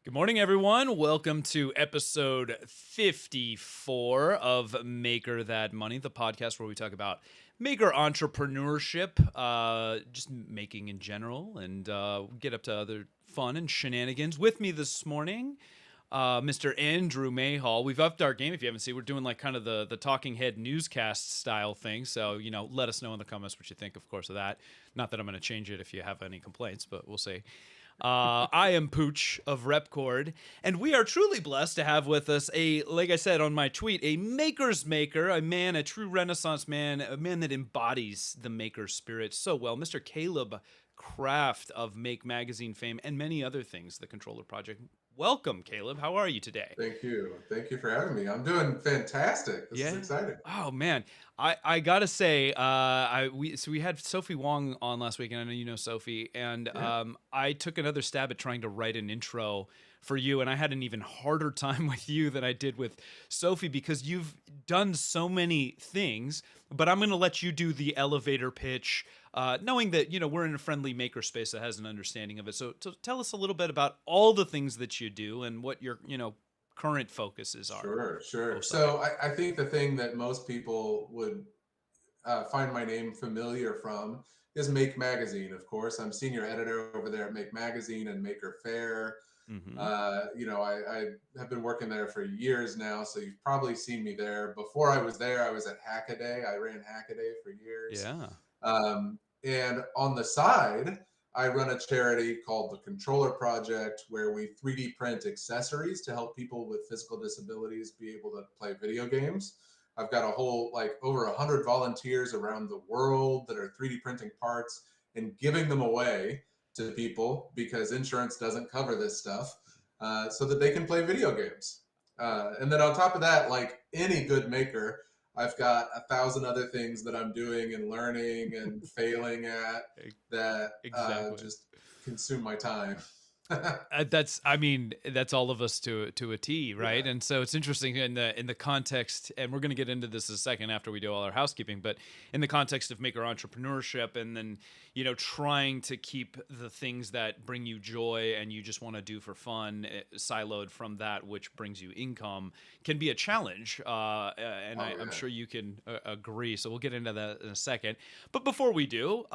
Good morning, everyone. Welcome to episode 54 of Maker That Money, the podcast where we talk about maker entrepreneurship, just making in general, and get up to other fun and shenanigans. With me this morning, Mr. Andrew Mayhall. We've upped our game. If you haven't seen, we're doing like kind of the talking head newscast style thing. So, let us know in the comments what you think, of course, of that. Not that I'm going to change it if you have any complaints, but we'll see. I am Pooch of Repkord, and we are truly blessed to have with us like I said on my tweet, a maker's maker, a man, a true Renaissance man, a man that embodies the maker spirit so well, Mr. Caleb Kraft of Make Magazine fame and many other things, the Controller Project. Welcome, Caleb. How are you today? Thank you. Thank you for having me. I'm doing fantastic. This is exciting. Oh man, I gotta say, we had Sophie Wong on last week, and I know you know Sophie, and Yeah. I took another stab at trying to write an intro for you, and I had an even harder time with you than I did with Sophie because you've done so many things. But I'm gonna let you do the elevator pitch, knowing that we're in a friendly maker space that has an understanding of it. So tell us a little bit about all the things that you do and what your current focuses are. Sure. Both sides. So I think the thing that most people would find my name familiar from is Make Magazine, of course. I'm senior editor over there at Make Magazine and Maker Fair. Mm-hmm. I have been working there for years now, so you've probably seen me there. Before I was there, I was at Hackaday. I ran Hackaday for years. Yeah. And on the side, I run a charity called the Controller Project, where we 3D print accessories to help people with physical disabilities be able to play video games. I've got a whole, like, over 100 volunteers around the world that are 3D printing parts and giving them away to people because insurance doesn't cover this stuff, so that they can play video games. And then on top of that, like any good maker, I've got 1,000 other things that I'm doing and learning and failing at that Exactly. just consume my time. That's all of us to a T, right? Yeah, And so it's interesting in the context, and we're going to get into this in a second after we do all our housekeeping, but in the context of maker entrepreneurship, and then trying to keep the things that bring you joy and you just want to do for fun siloed from that which brings you income can be a challenge, and I'm yeah. sure you can agree. So we'll get into that in a second. But before we do,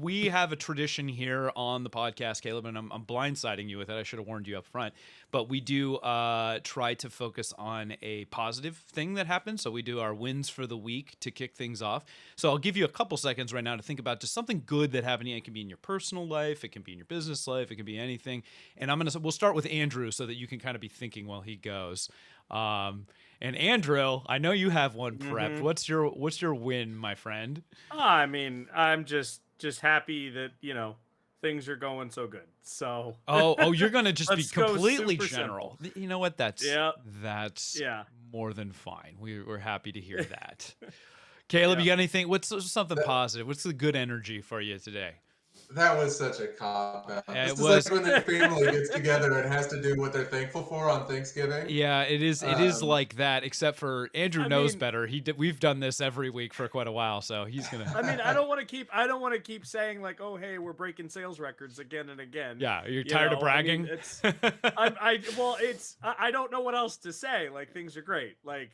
we have a tradition here on the podcast, Caleb, and I'm blindsiding you with it. I should have warned you up front. But we do try to focus on a positive thing that happens. So we do our wins for the week to kick things off. So I'll give you a couple seconds right now to think about just something good that happened. It can be in your personal life, it can be in your business life, it can be anything. And we'll start with Andrew so that you can kind of be thinking while he goes. And Andrew, I know you have one prepped. What's your win, my friend? I'm just happy that, things are going so good. So Oh, you're gonna just be let's go completely super general. simple. You know what? Yeah, That's yeah, more than fine. We're happy to hear that. Caleb, yeah. you got anything? What's something That, positive? What's the good energy for you today? that was such a cop out. It This is like was. when their family gets together and has to do what they're thankful for on Thanksgiving. Yeah, it is. It is Um, like that. Except for Andrew I knows mean, better. We've done this every week for quite a while, so he's gonna. I don't want to keep saying like, oh, hey, we're breaking sales records again and again. Yeah, you're tired of bragging. I don't know what else to say. Like, things are great. Like,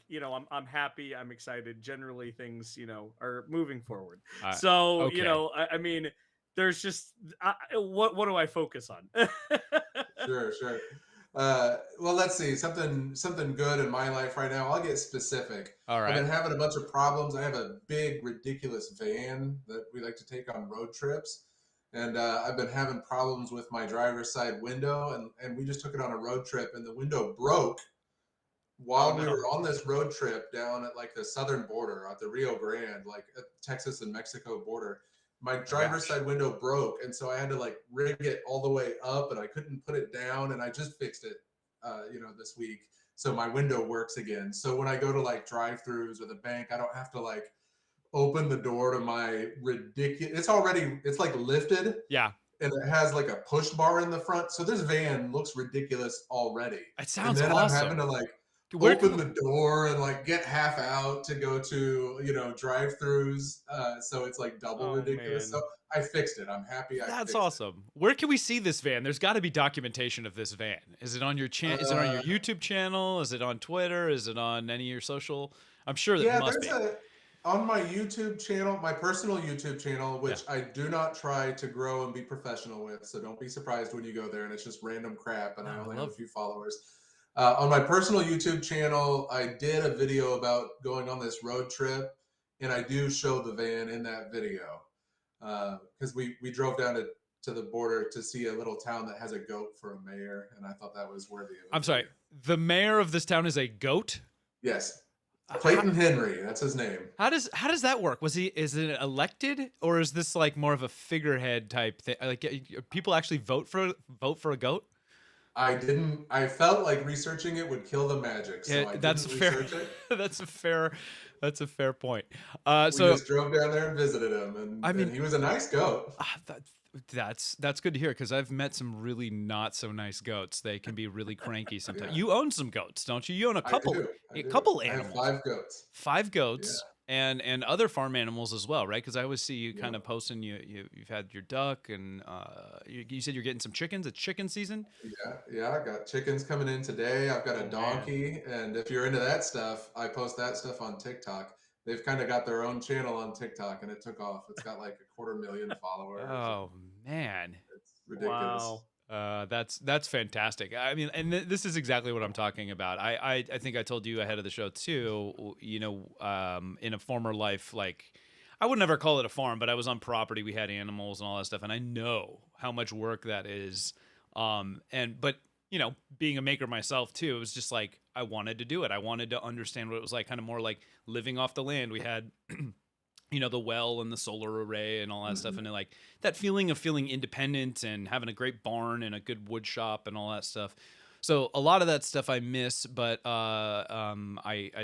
I'm happy. I'm excited. Generally, things, are moving forward. So, Okay. there's just what do I focus on? Sure. Well, let's see something good in my life right now. I'll get specific. All I've right. been having a bunch of problems. I have a big, ridiculous van that we like to take on road trips, and I've been having problems with my driver's side window, and we just took it on a road trip, and the window broke Oh while we no. were on this road trip down at like the southern border at the Rio Grande, like at Texas and Mexico border. My My driver's gosh. side window broke, and so I had to like rig it all the way up, and I couldn't put it down, and I just fixed it, this week. So my window works again. So when I go to like drive-throughs or the bank, I don't have to like open the door to my ridiculous. It's like lifted, Yeah, and it has like a push bar in the front. So this van looks ridiculous already. it And sounds then I'm having awesome. to like Where open the door and like get half out to go to, drive-throughs. So it's like double Oh, ridiculous. man. So I fixed it. I'm happy I That's fixed awesome. Where can we see this van? There's got to be documentation of this van. Is it on your Is it on your it. YouTube channel? Is it on Twitter? Is it on any of your social? I'm sure that Yeah, must be. on my YouTube channel, my personal YouTube channel, Yeah. which I do not try to grow and be professional with. So don't be surprised when you go there and it's just random crap and I only have a few followers. On my personal YouTube channel, I did a video about going on this road trip, and I do show the van in that video because we drove down to the border to see a little town that has a goat for a mayor, and I thought that was worthy of. I'm sorry. The mayor of this town is a goat? Yes. Clayton Henry, that's his name. How does that work? Is it elected, or is this like more of a figurehead type thing? Like people actually vote for a goat? I felt like researching it would kill the magic, so I didn't research it. That's a fair point. We So just drove down there and visited him, and he was a nice goat. That's good to hear, because I've met some really not so nice goats. They can be really cranky sometimes. Yeah. You own some goats, don't you? You own a couple I couple do. animals. I have 5 goats. 5 goats. And other farm animals as well, right? Because I always see you kind of posting. You've had your duck, and you said you're getting some chickens. It's chicken season. Yeah. I got chickens coming in today. I've got a donkey, and if you're into that stuff, I post that stuff on TikTok. They've kind of got their own channel on TikTok, and it took off. It's got like 250,000 followers. Oh man, it's ridiculous. Wow. That's fantastic. I mean, and this is exactly what I'm talking about. I think I told you ahead of the show too. In a former life, like I would never call it a farm, but I was on property. We had animals and all that stuff, and I know how much work that is. But being a maker myself too, it was just like I wanted to do it. I wanted to understand what it was like, kind of more like living off the land. We had the well and the solar array and all that stuff. And like that feeling of feeling independent and having a great barn and a good wood shop and all that stuff. So a lot of that stuff I miss, but I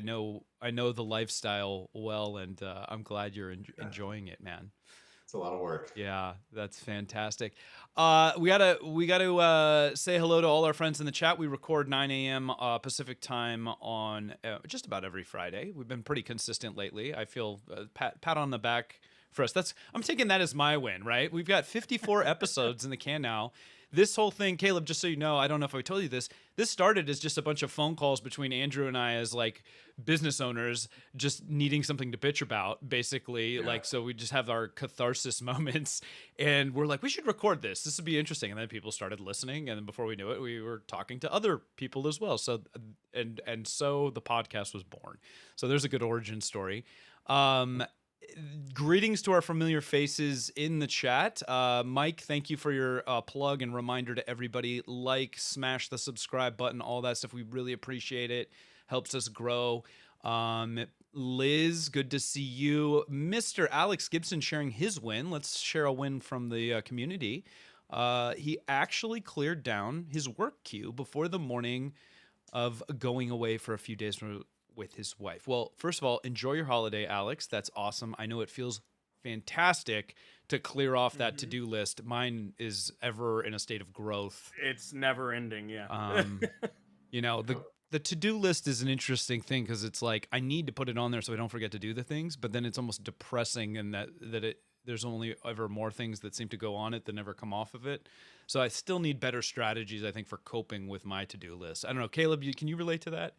know the lifestyle well, and I'm glad you're enjoying it, man. It's a lot of work. Yeah, that's fantastic. We gotta say hello to all our friends in the chat. We record 9 a.m. Pacific time on just about every Friday. We've been pretty consistent lately. I feel pat on the back for us. I'm taking that as my win, right? We've got 54 episodes in the can now. This whole thing, Caleb, just so you know, I don't know if I told you this started as just a bunch of phone calls between Andrew and I as like business owners just needing something to bitch about, basically. Yeah. Like, so we just have our catharsis moments, and we're like, we should record this. This would be interesting. And then people started listening, and then before we knew it, we were talking to other people as well. So, and so the podcast was born. So there's a good origin story. Greetings to our familiar faces in the chat. Mike, thank you for your plug and reminder to everybody. Smash the subscribe button, all that stuff. We really appreciate it. Helps us grow. Liz, good to see you. Mr. Alex Gibson sharing his win. Let's share a win from the community. He actually cleared down his work queue before the morning of going away for a few days with his wife. Well, first of all, enjoy your holiday, Alex. That's awesome. I know it feels fantastic to clear off that to-do list. Mine is ever in a state of growth. It's never ending, yeah. The to-do list is an interesting thing, because it's like I need to put it on there so I don't forget to do the things, but then it's almost depressing in that there's only ever more things that seem to go on it than ever come off of it. So I still need better strategies, I think, for coping with my to-do list. I don't know, Caleb, can you relate to that?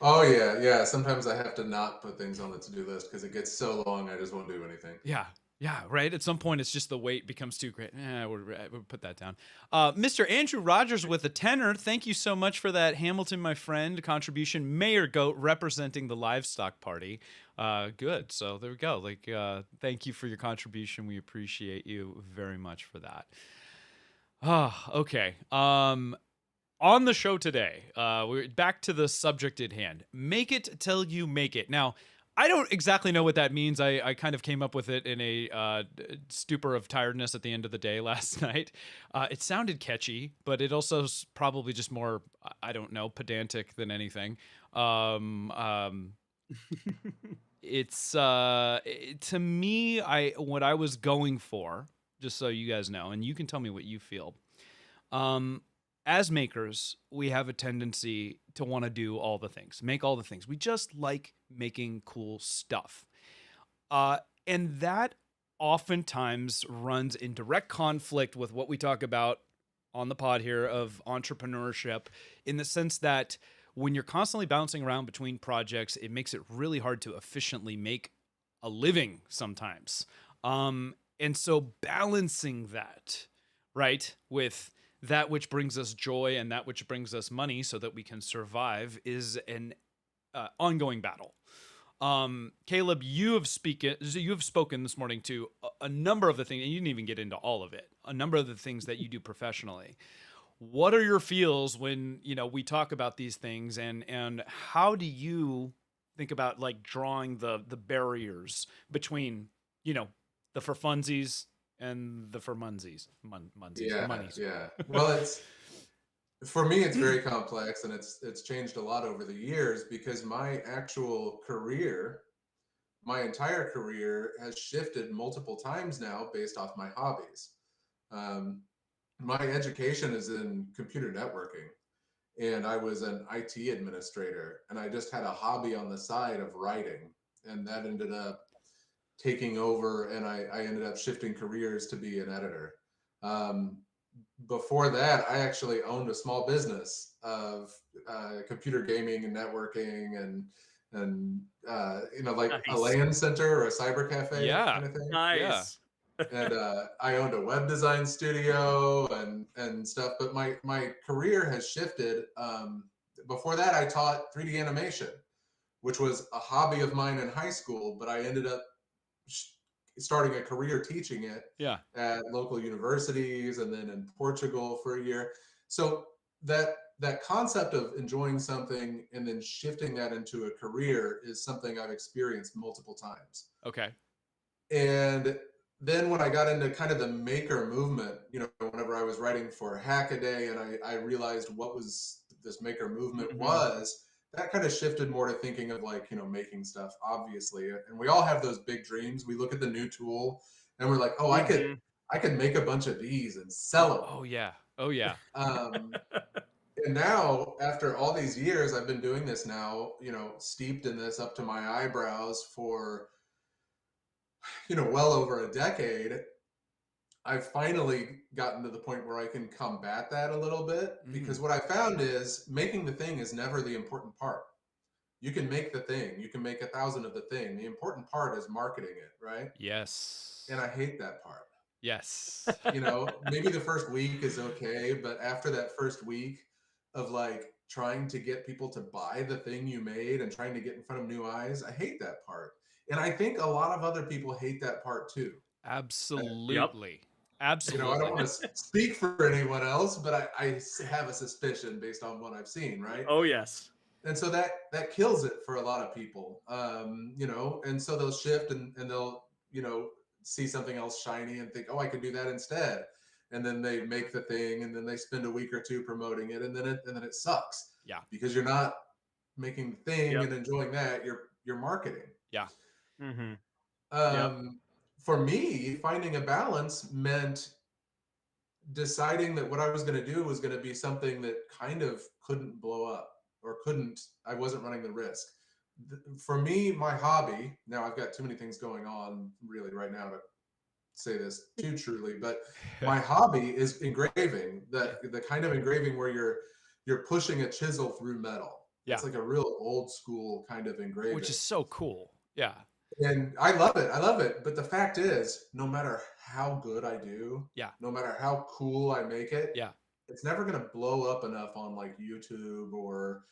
Oh yeah. Sometimes I have to not put things on the to-do list because it gets so long I just won't do anything. Yeah, right. At some point, it's just the weight becomes too great. We'll put that down. Mr. Andrew Rogers with a tenor. Thank you so much for that, Hamilton, my friend, contribution. Mayor Goat representing the livestock party. Good. So there we go. Thank you for your contribution. We appreciate you very much for that. Okay. On the show today, we're back to the subject at hand. Make it till you make it. Now, I don't exactly know what that means. I kind of came up with it in a stupor of tiredness at the end of the day last night. It sounded catchy, but it also is probably just more, I don't know, pedantic than anything. It's to me, what I was going for, just so you guys know, and you can tell me what you feel. as makers, we have a tendency to want to do all the things, make all the things. We just like making cool stuff. And that oftentimes runs in direct conflict with what we talk about on the pod here of entrepreneurship, in the sense that when you're constantly bouncing around between projects, it makes it really hard to efficiently make a living sometimes. And so balancing that, right, with that which brings us joy and that which brings us money so that we can survive is an ongoing battle. Caleb, you have spoken this morning to a number of the things, and you didn't even get into all of it, a number of the things that you do professionally. What are your feels when, we talk about these things, and how do you think about like drawing the barriers between, the for funsies and the for munsies, monies? Yeah. Well, for me, it's very complex, and it's changed a lot over the years, because my entire career has shifted multiple times now based off my hobbies. My education is in computer networking, and I was an IT administrator, and I just had a hobby on the side of writing, and that ended up taking over, and I ended up shifting careers to be an editor. Before that, I actually owned a small business of computer gaming and networking, and like a Nice. LAN center or a cyber cafe Yeah. kind of thing. Nice. And I owned a web design studio and stuff. But my career has shifted. Before that, I taught 3D animation, which was a hobby of mine in high school, but I ended up starting a career teaching it at local universities, and then in Portugal for a year. So that concept of enjoying something and then shifting that into a career is something I've experienced multiple times. Okay. And then when I got into kind of the maker movement, whenever I was writing for Hackaday, and I realized what was this maker movement was, that kind of shifted more to thinking of like, making stuff, obviously. And we all have those big dreams. We look at the new tool and we're like, oh, I could make a bunch of these and sell them. Oh yeah. And now, after all these years, I've been doing this now, steeped in this up to my eyebrows for, well over a decade. I've finally gotten to the point where I can combat that a little bit, because what I found is making the thing is never the important part. You can make the thing, you can make 1,000 of the thing. The important part is marketing it, right? Yes. And I hate that part. Yes. Maybe the first week is okay, but after that first week of like trying to get people to buy the thing you made and trying to get in front of new eyes, I hate that part. And I think a lot of other people hate that part too. Absolutely. Absolutely. I don't want to speak for anyone else, but I have a suspicion based on what I've seen, right? Oh, yes. And so that kills it for a lot of people, and so they'll shift and they'll, see something else shiny and think, oh, I could do that instead. And then they make the thing, and then they spend a week or two promoting it, and then it sucks. Yeah. Because you're not making the thing and enjoying that, you're marketing. Yeah. For me, finding a balance meant deciding that what I was going to do was going to be something that kind of couldn't blow up, or I wasn't running the risk. For me, my hobby, now I've got too many things going on really right now to say this too truly, but my hobby is engraving, the kind of engraving where you're pushing a chisel through metal. Yeah. It's like a real old school kind of engraving. Which is so cool. Yeah. And I love it. But the fact is, no matter how good I do, no matter how cool I make it, it's never going to blow up enough on like YouTube or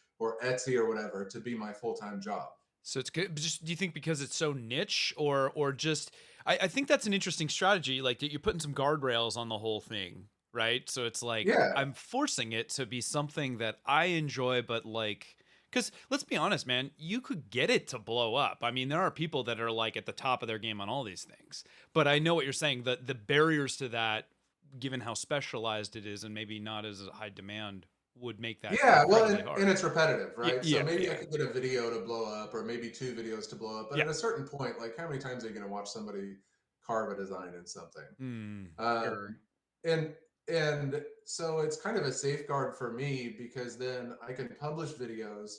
Etsy or whatever to be my full-time job. So it's good. Just, do you think because it's so niche, or just, I think that's an interesting strategy. Like you're putting some guardrails on the whole thing, right? So it's like, I'm forcing it to be something that I enjoy, but like, because let's be honest, man, you could get it to blow up. I mean, there are people that are like at the top of their game on all these things, but I know what you're saying. The barriers to that, given how specialized it is and maybe not as high demand, would make that and it's repetitive, right? Yeah, so maybe I could get a video to blow up, or maybe 2 videos to blow up, but at a certain point, like how many times are you going to watch somebody carve a design in something? Sure. And And so it's kind of a safeguard for me because then I can publish videos,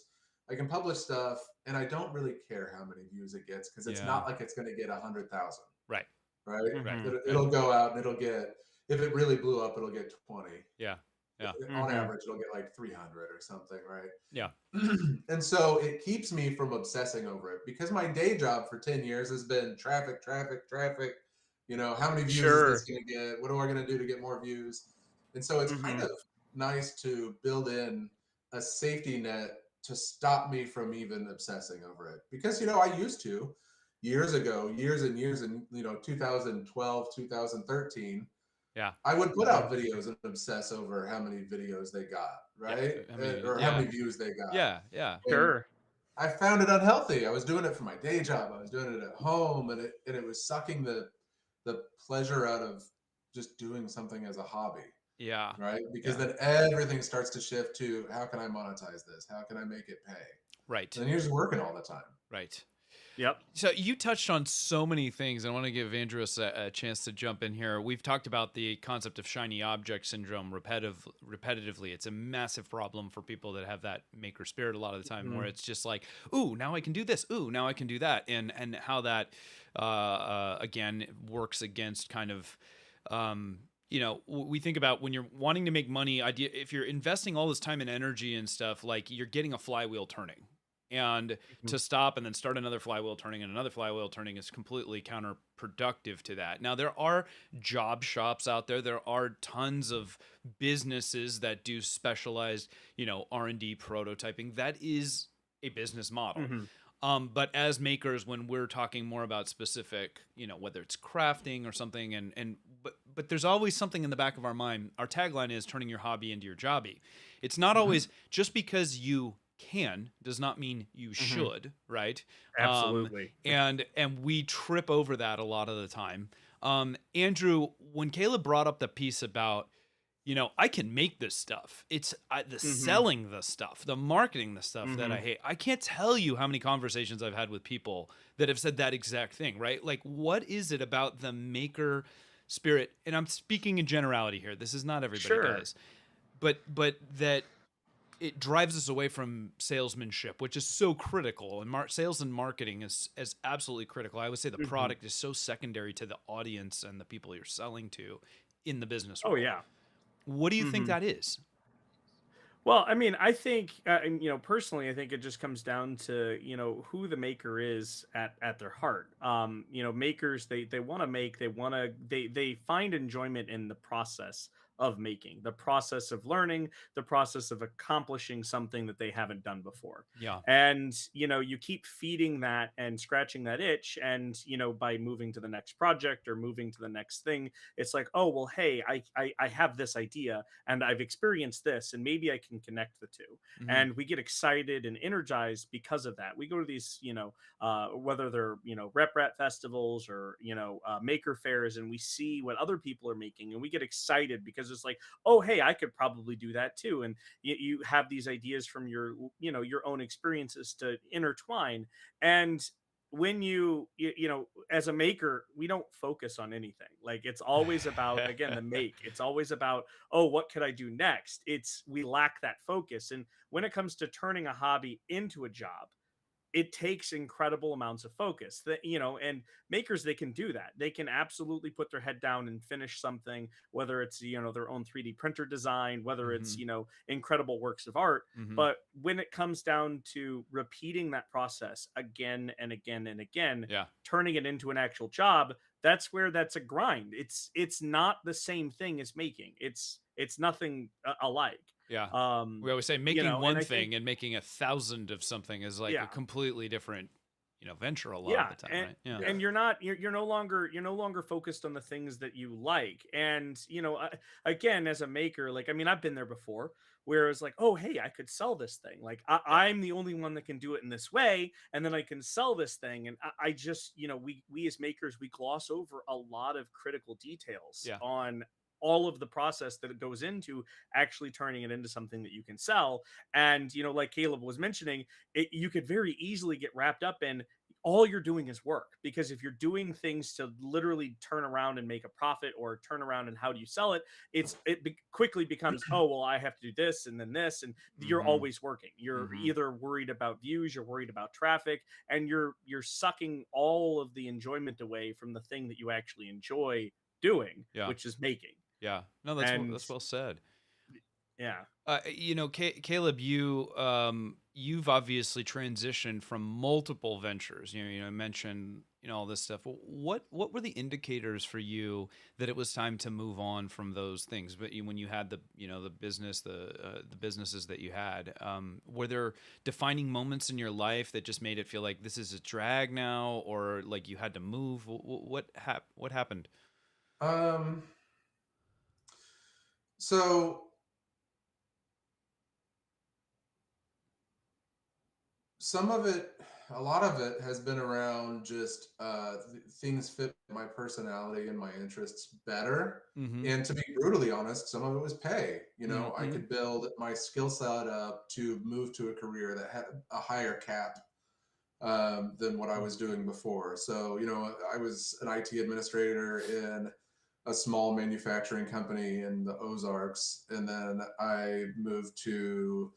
I can publish stuff, and I don't really care how many views it gets because it's Yeah. not like it's going to get 100,000, Right. right? Right. Mhm. Right. It'll go out and it'll get, if it really blew up, it'll get 20. Yeah. Yeah. On Mhm. average, it'll get like 300 or something, right? Yeah. And so it keeps me from obsessing over it because my day job for 10 years has been traffic, traffic, traffic. How many views is this Sure. going to get? What am I going to do to get more views? And so it's kind Mhm. of nice to build in a safety net to stop me from even obsessing over it. Because, I used to years ago, years and years, in 2012, 2013, Yeah. I would put Mhm. out videos and obsess over how many videos they got, Yeah. right? I mean, Or how yeah. many views they got. Yeah. Yeah. And Sure. I found it unhealthy. I was doing it for my day job. I was doing it at home, and it was sucking the pleasure out of just doing something as a hobby, Yeah. right? Because Yeah. then everything starts to shift to how can I monetize this? How can I make it pay? Right. And then you're just working all the time. Right. Yep. So you touched on so many things. I want to give Andrews a chance to jump in here. We've talked about the concept of shiny object syndrome repetitively. It's a massive problem for people that have that maker spirit a lot of the time, where Mhm. it's just like, ooh, now I can do this. Ooh, now I can do that, and how that again works against kind of. We think about when you're wanting to make money. If you're investing all this time and energy and stuff, like you're getting a flywheel turning, and Mhm. to stop and then start another flywheel turning and another flywheel turning is completely counterproductive to that. Now, there are job shops out there. There are tons of businesses that do specialized, R&D prototyping. That is a business model. Mhm. But as makers, when we're talking more about specific, whether it's crafting or something, but there's always something in the back of our mind. Our tagline is turning your hobby into your jobby. It's not Mhm. always just because you can does not mean you Mhm. should, right? Absolutely. And we trip over that a lot of the time. Andrew, when Caleb brought up the piece about, I can make this stuff. It's the Mhm. selling the stuff, the marketing the stuff that I Mhm. hate. I can't tell you how many conversations I've had with people that have said that exact thing, right? Like, what is it about the maker spirit? And I'm speaking in generality here. This is not everybody, Sure. guys, but that it drives us away from salesmanship, which is so critical. And sales and marketing is absolutely critical. I would say the Mhm. product is so secondary to the audience and the people you're selling to in the business Oh world. yeah. What do you think Mhm. that is? Well, I mean, I think, and personally, I think it just comes down to who the maker is at their heart. Makers they want to make, they find enjoyment in the process of making, the process of learning, the process of accomplishing something that they haven't done before. Yeah. And you keep feeding that and scratching that itch, and by moving to the next project or moving to the next thing, it's like, oh well, hey, I have this idea and I've experienced this, and maybe I can connect the two. Mm-hmm. And we get excited and energized because of that. We go to these, whether they're rep rat festivals or maker fairs, and we see what other people are making, and we get excited because it's like, oh hey, I could probably do that too. And you have these ideas from your own experiences to intertwine. And when as a maker, we don't focus on anything. Like, it's always about, again, the make. It's always about, oh, what could I do next? It's We lack that focus. And when it comes to turning a hobby into a job, it takes incredible amounts of focus. That and makers, they can do that. They can absolutely put their head down and finish something, whether it's their own 3D printer design, whether Mm-hmm. it's incredible works of art. Mm-hmm. But when it comes down to repeating that process again and again and again, Yeah. turning it into an actual job, that's where that's a grind. It's not the same thing as making. It's nothing alike. Yeah. um We always say making and one I think, thing and making 1,000 of something is like a yeah. completely different, venture a lot of Yeah, the time, and right? Yeah. Yeah. and you're no longer focused on the things that you like. And again, as a maker, like, I mean, I've been there before, where it's like, oh hey, I could sell this thing. Like, Yeah. I'm the only one that can do it in this way, and then I can sell this thing. And I just, we as makers, we gloss over a lot of critical details Yeah. on all of the process that it goes into actually turning it into something that you can sell. And like Caleb was mentioning, you could very easily get wrapped up in all you're doing is work. Because if you're doing things to literally turn around and make a profit, or turn around and how do you sell it, quickly becomes, oh, well, I have to do this and then this, and you're Mhm. always working. You're Mhm. either worried about views, you're worried about traffic, and you're sucking all of the enjoyment away from the thing that you actually enjoy doing, Yeah. which is making. Yeah. No, And that's well said. yeah. Caleb, you've obviously transitioned from multiple ventures. I mentioned all this stuff. What were the indicators for you that it was time to move on from those things? But when you had the the businesses that you had, were there defining moments in your life that just made it feel like this is a drag now, or like you had to move? What happened? Um, so some of it, a lot of it has been around just things fit my personality and my interests better. Mm-hmm. And to be brutally honest, some of it was pay. I Mm-hmm. could build my skill set up to move to a career that had a higher cap than what I was doing before. So, I was an IT administrator in a small manufacturing company in the Ozarks. And then I moved to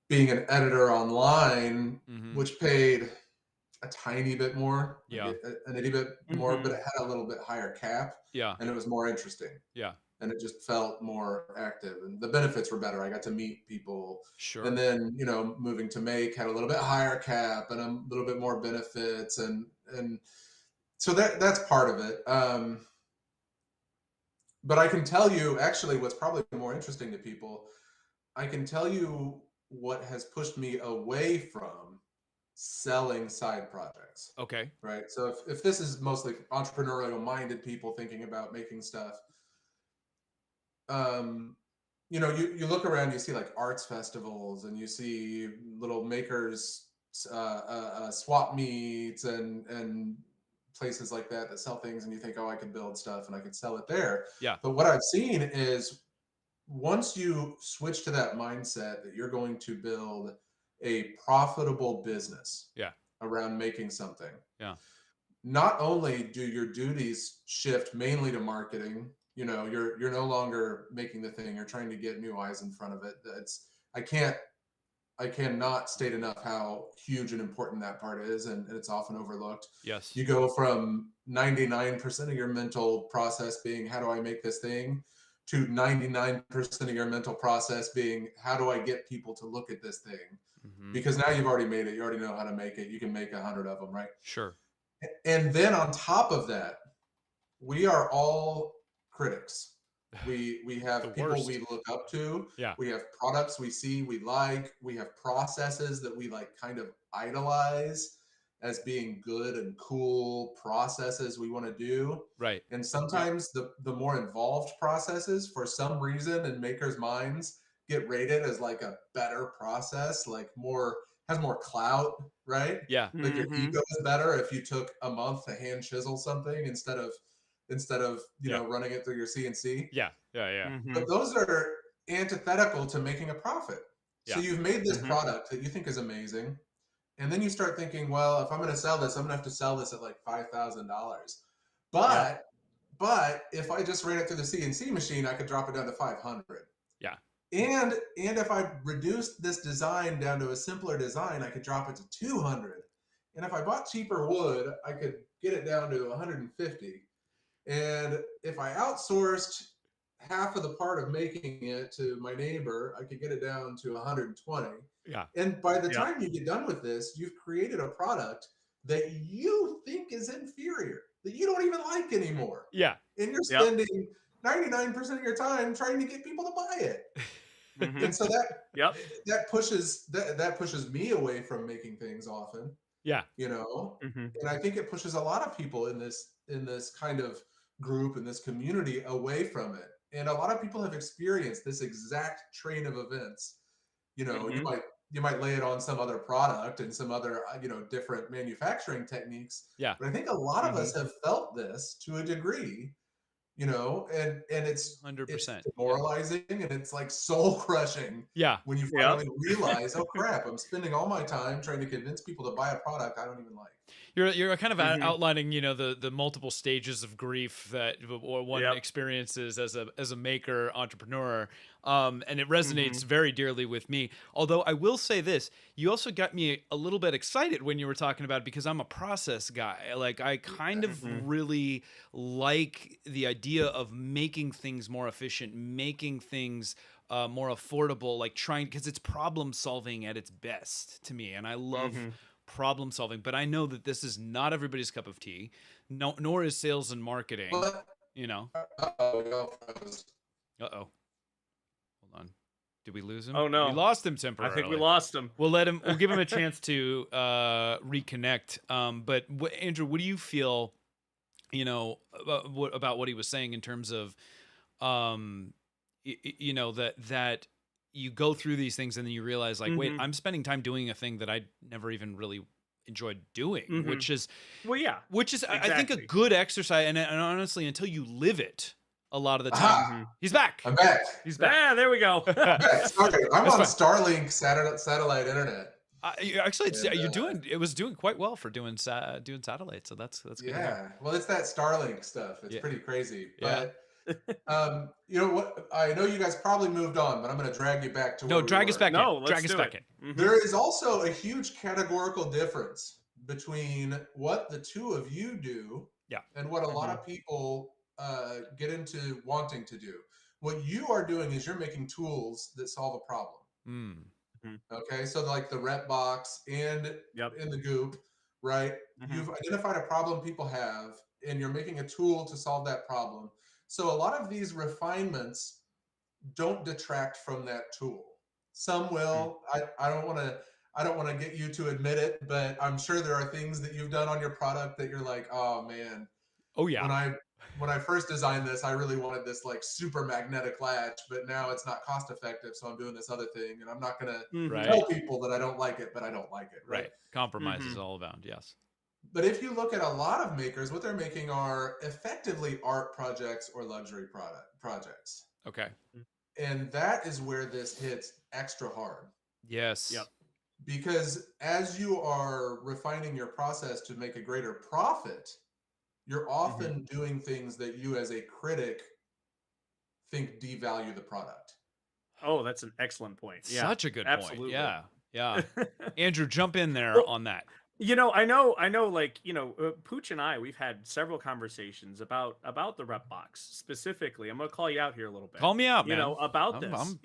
being an editor online, Mm-hmm. which paid a tiny bit more, like Yeah. an itty bit more, but Mhm. it had a little bit higher cap Yeah. and it was more interesting Yeah. and it just felt more active and the benefits were better. I got to meet people. And Sure. then, moving to Make had a little bit higher cap and a little bit more benefits. And so that's part of it. But I can tell you actually what's probably more interesting to people. I can tell you what has pushed me away from selling side projects, Okay. right? So if this is mostly entrepreneurial minded people thinking about making stuff, um, you look around, you see like arts festivals and you see little makers, swap meets and places like that sell things and you think, oh, I could build stuff and I could sell it there. Yeah. But what I've seen is once you switch to that mindset that you're going to build a profitable business Yeah. around making something, Yeah. not only do your duties shift mainly to marketing, you're no longer making the thing, you're trying to get new eyes in front of it. That's I can't I cannot state enough how huge and important that part is, and it's often overlooked. Yes. You go from 99% of your mental process being how do I make this thing to 99% of your mental process being how do I get people to look at this thing? Mm-hmm. Because now you've already made it, you already know how to make it. You can make 100 of them, right? Sure. And then on top of that, we are all critics. We The have people worst. we look up to. Yeah. We have products we see we like. We have processes that we like kind of idolize as being good and cool processes we want to do. Right. And sometimes the more involved processes, for some reason, in makers' minds, get rated as like a better process, like has more clout, right? Yeah. Like your Mhm. ego is better if you took a month to hand chisel something instead of Yeah. running it through your CNC. Yeah. Yeah. Yeah. But Mhm. those are antithetical to making a profit. So Yeah. you've made this Mhm. product that you think is amazing, and then you start thinking, well, if I'm going to sell this, I'm going to have to sell this at like $5,000. Yep. But if I just ran it through the CNC machine, I could drop it down to 500. Yeah. And if I reduced this design down to a simpler design, I could drop it to 200. And if I bought cheaper wood, I could get it down to 150. And if I outsourced half of the part of making it to my neighbor, I could get it down to 120. Yeah. And by the Yep. time you get done with this, you've created a product that you think is inferior, that you don't even like anymore. Yeah. And you're Yep. spending 99% of your time trying to get people to buy it. And Mhm. so Yep. that pushes me away from making things often, Yeah. Mhm. and I think it pushes a lot of people in this kind of group in this community away from it. And a lot of people have experienced this exact train of events. You Mhm. might lay it on some other product and some other different manufacturing techniques, Yeah. but I think a lot of us Mhm. have felt this to a degree, and it's 100%. Yeah. demoralizing and it's like soul crushing Yeah. when you Yep. finally realize, oh crap, I'm spending all my time trying to convince people to buy a product I don't even like. You're kind of Mhm. outlining, the multiple stages of grief that one Yep. experiences as a maker entrepreneur, and it resonates Mhm. very dearly with me. Although I will say this, you also got me a little bit excited when you were talking about it because I'm a process guy. Like I kind of Mhm. really like the idea of making things more efficient, making things more affordable, like trying because it's problem solving at its best to me, and I love Mhm. problem solving, but I know that this is not everybody's cup of tea. No, nor is sales and marketing. But You know. we all froze. Uh-oh. Hold on. Did we lose him? Oh We no, lost him I think we temporarily. lost him. We'll give him a chance to reconnect. But Andrew, what do you feel, about what he was saying in terms of, that you go through these things and then you realize like, wait, Mhm. I'm spending time doing a thing that I never even really enjoyed doing, Mhm. which is Well, yeah, I think a exactly. good exercise, and honestly, until you live it, a lot of the time, Aha! Mhm. he's back. I'm back. He's back. Ah, there we go. I'm back. Sorry, I'm That's on fine. Starlink satellite internet. Actually, And, it was doing quite well for doing satellite, so that's good to hear. yeah, well, it's that Starlink stuff. It's Yeah, pretty crazy. yeah. But you know what? I know you guys probably moved on, but I'm going to drag you back to No, where we drag us were. back in. No, let's Drag us do back it. in. Mhm. There is also a huge categorical difference between what the two of you do Yeah. and what a lot Mhm. of people get into wanting to do. What you are doing is you're making tools that solve a problem. Mm. Mhm. Okay, so like the rep box and Yep. in the goop, right? Mhm. You've identified a problem people have, and you're making a tool to solve that problem. So a lot of these refinements don't detract from that tool. Some Mhm. will. I don't want to get you to admit it, but I'm sure there are things that you've done on your product that you're like, oh man, Oh yeah. when I first designed this, I really wanted this like super magnetic latch, but now it's not cost effective, so I'm doing this other thing, and I'm not gonna Mhm. tell Right. people that I don't like it, but I don't like it, right? Right. Compromise is Mhm. all about. Yes. But if you look at a lot of makers, what they're making are effectively art projects or luxury projects. Okay. And that is where this hits extra hard. Yes. Yep. Because as you are refining your process to make a greater profit, you're Mhm. often doing things that you as a critic think devalue the product. Oh, that's an excellent point. Yeah, Such a good point. absolutely. Yeah. Yeah. Andrew, jump in there Well, on that. I know, like, Pooch and I, we've had several conversations about the rep box specifically. I'm gonna call you out here a little bit, Call me out, man. about I'm this, I'm,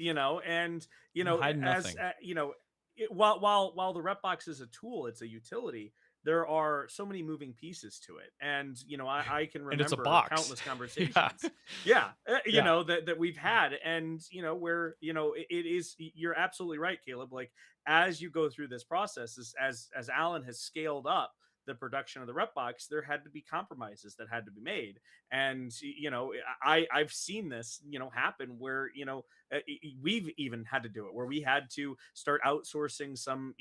and I'm hiding as nothing. while the rep box is a tool, it's a utility. There are so many moving pieces to it, and I can And it's a remember box. countless Yeah. conversations, yeah, Yeah. that we've had, and where it is. You're absolutely right, Caleb. Like, as you go through this process, as Alan has scaled up the production of the rep box, there had to be compromises that had to be made. And I've seen this happen where we've even had to do it, where we had to start outsourcing some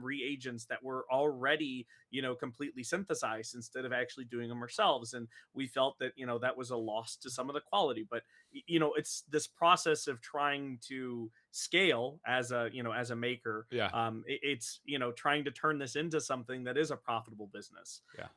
reagents that were already completely synthesized, instead of actually doing them ourselves. And we felt that that was a loss to some of the quality. But it's this process of trying to scale as a maker. Yeah. It's trying to turn this into something that is a profitable business. Yeah.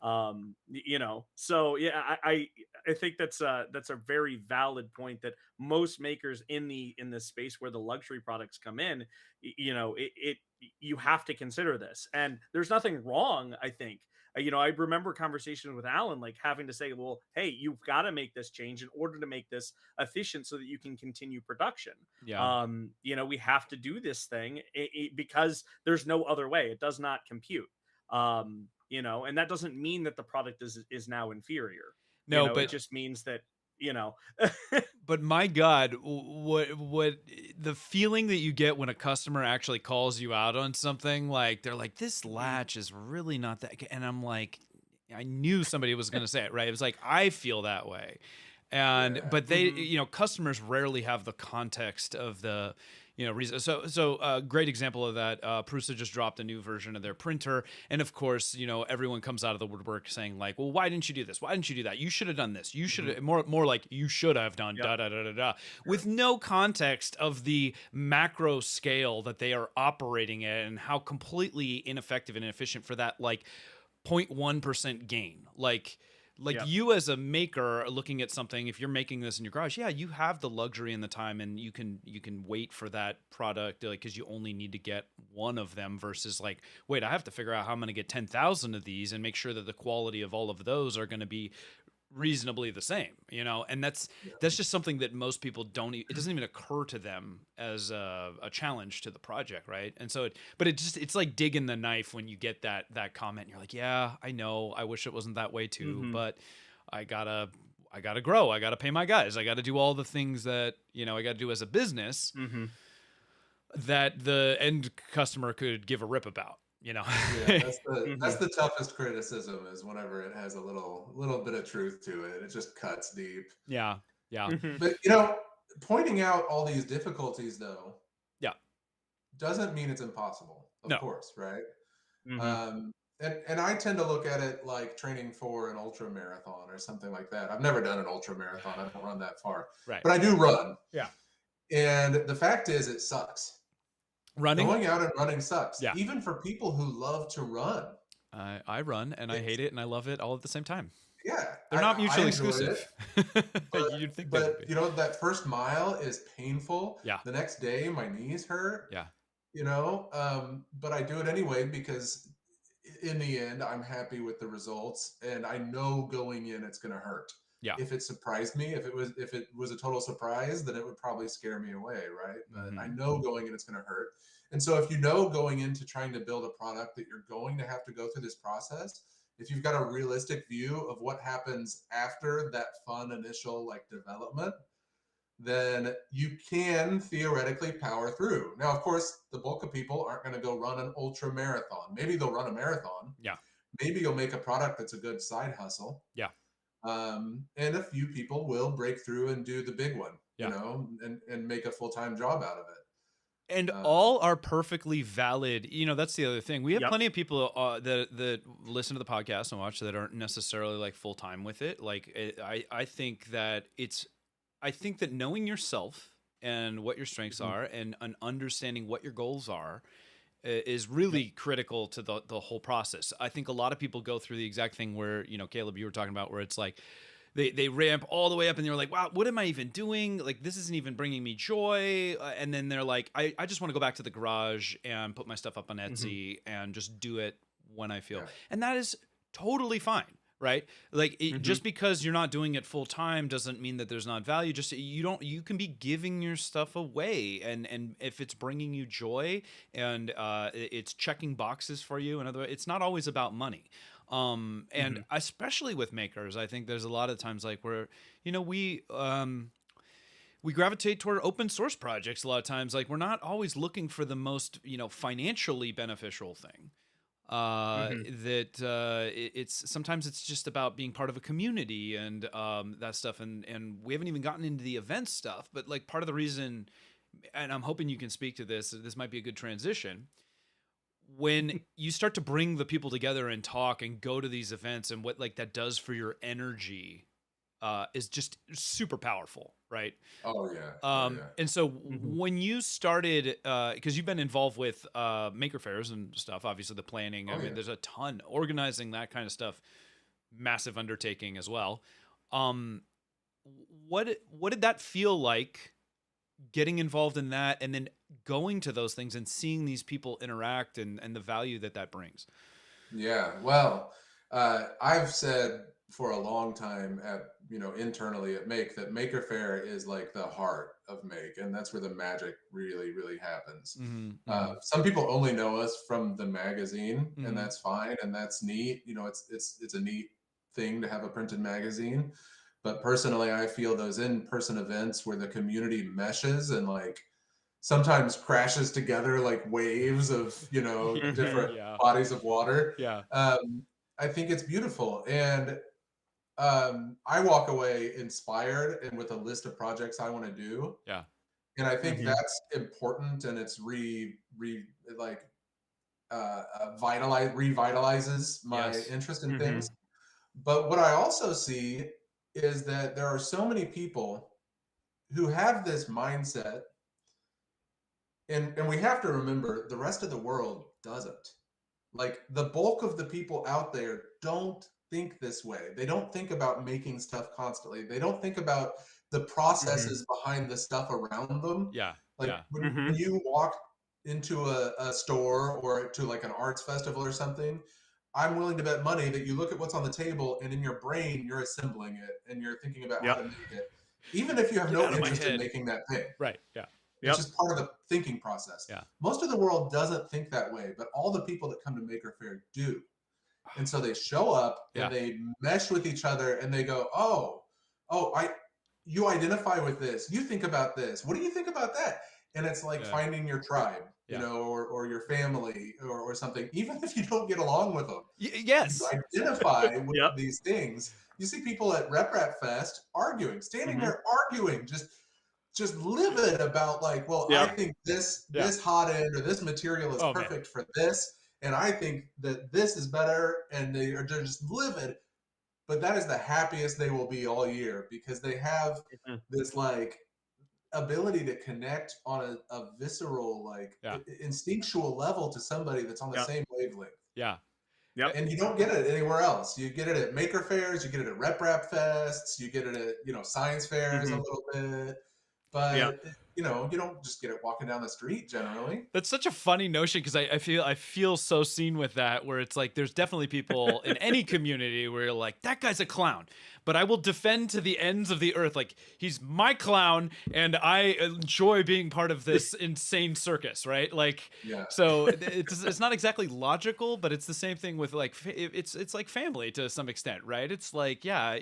So yeah, I think that's a very valid point, that most makers in this space where the luxury products come in, you have to consider this. And there's nothing wrong, I think. I remember conversations with Alan, like having to say, well, hey, you've got to make this change in order to make this efficient so that you can continue production. Yeah. We have to do this thing because there's no other way. It does not compute. And that doesn't mean that the product is now inferior. No, It but just means that, but my God, what the feeling that you get when a customer actually calls you out on something, like they're like, this latch is really not that, and I'm like, I knew somebody was going to say it, right? It was like, I feel that way. And Yeah. but they customers rarely have the context of the So great example of that. Prusa just dropped a new version of their printer, and of course, everyone comes out of the woodwork saying like, "Well, why didn't you do this? Why didn't you do that? You should have done this. You should have more like you should have done Yep. da da da da da," with no context of the macro scale that they are operating at and how completely ineffective and inefficient for that like 0.1% gain. Like Yep. you as a maker are looking at something, if you're making this in your garage, yeah, you have the luxury and the time, and you can wait for that product, like, because you only need to get one of them versus like, wait, I have to figure out how I'm going to get 10,000 of these and make sure that the quality of all of those are going to be reasonably the same, and that's just something that most people don't it doesn't even occur to them as a challenge to the project, right? And so it's like digging the knife when you get that comment and you're like, yeah, I know, I wish it wasn't that way too, but I gotta grow, I gotta pay my guys, I gotta do all the things that I gotta do as a business that the end customer could give a rip about. Yeah, that's the toughest criticism, is whenever it has a little bit of truth to it. It just cuts deep. Yeah. But pointing out all these difficulties though, doesn't mean it's impossible. Of course, right? And I tend to look at it like training for an ultra marathon or something like that. I've never done an ultra marathon. I don't run that far, right, but I do run. Yeah. And the fact is, it sucks. Going out and running sucks. Yeah. Even for people who love to run. I run and I hate it and I love it all at the same time. Yeah. They're not mutually exclusive. You'd think but that first mile is painful. Yeah. The next day my knees hurt. Yeah. But I do it anyway because in the end I'm happy with the results, and I know going in it's gonna hurt. Yeah. If it surprised me, if it was a total surprise, then it would probably scare me away, right? But I know going in it's going to hurt. And so if going into trying to build a product that you're going to have to go through this process, if you've got a realistic view of what happens after that fun initial like development, then you can theoretically power through. Now, of course, the bulk of people aren't going to go run an ultra marathon. Maybe they'll run a marathon. Yeah. Maybe you'll make a product that's a good side hustle. Yeah. And a few people will break through and do the big one, and make a full-time job out of it. And all are perfectly valid. That's the other thing. We have Yep. plenty of people that listen to the podcast and watch that aren't necessarily like full time with it. Like I think that knowing yourself and what your strengths are and understanding what your goals are is really critical to the whole process. I think a lot of people go through the exact thing where, Caleb, you were talking about, where it's like they ramp all the way up and they're like, wow, what am I even doing? Like, this isn't even bringing me joy. And then they're like, I just want to go back to the garage and put my stuff up on Etsy and just do it when I feel. Yeah. And that is totally fine. Right? Like just because you're not doing it full time doesn't mean that there's not value. Just you can be giving your stuff away, and if it's bringing you joy and it's checking boxes for you, in other words, it's not always about money. And especially with makers, I think there's a lot of times like where we gravitate toward open source projects a lot of times. Like we're not always looking for the most financially beneficial thing. It's sometimes it's just about being part of a community and that stuff, and we haven't even gotten into the event stuff, but like part of the reason, and I'm hoping you can speak to this might be a good transition, when you start to bring the people together and talk and go to these events, and what like that does for your energy is just super powerful, right? Oh yeah. And so when you started, because you've been involved with maker fairs and stuff, obviously the planning. I mean, there's a ton organizing that kind of stuff, massive undertaking as well. What did that feel like? Getting involved in that, and then going to those things and seeing these people interact and the value that brings. Yeah, well, I've said for a long time internally at Make that Maker Faire is like the heart of Make, and that's where the magic really, really happens. Some people only know us from the magazine, and that's fine, and that's neat. It's a neat thing to have a printed magazine. But personally, I feel those in-person events where the community meshes and like sometimes crashes together like waves of different bodies of water. Yeah. I think it's beautiful, and I walk away inspired and with a list of projects I want to do. Yeah. And I think Mhm. that's important, and it's like revitalizes my Yes. interest in Mhm. things. But what I also see is that there are so many people who have this mindset, and we have to remember the rest of the world doesn't. Like the bulk of the people out there don't think this way. They don't think about making stuff constantly. They don't think about the Mhm. processes behind the stuff around them. Yeah. Like Yeah. when Mhm. you walk into a store or to like an arts festival or something, I'm willing to bet money that you look at what's on the table and in your brain you're assembling it and you're thinking about how Yep. to make it, even if you have Get no out of my interest in head. making that thing. Right. Yeah. It's Yep. just part of the thinking process. Yeah. Most of the world doesn't think that way, but all the people that come to Maker Faire do. And so they show up Yeah. and they mesh with each other and they go, you identify with this. You think about this. What do you think about that? And it's like Yeah. finding your tribe, Yeah. or your family or something, even if you don't get along with them. You Yes. identify with Yep. these things. You see people at Rep Fest arguing, standing Mhm. there arguing, just livid about like, well, I Yep. think this Yeah. hot end or this material is Oh, man. perfect for this, and I think that this is better, and they're just livid. But that is the happiest they will be all year because they have Mhm. this like ability to connect on a visceral, like Yeah. instinctual level to somebody that's on the Yep. same wavelength. Yeah. Yep. And you don't get it anywhere else. You get it at maker fairs, you get it at Rep Fests, you get it at science fairs a Mhm. little bit, Yep. but you don't just get it walking down the street generally. That's such a funny notion because I feel so seen with that, where it's like there's definitely people in any community where you're like, that guy's a clown, but I will defend to the ends of the earth, like he's my clown and I enjoy being part of this insane circus, right? Like, Yeah, so it's not exactly logical, but it's the same thing with like it's like family to some extent, right? It's like, yeah,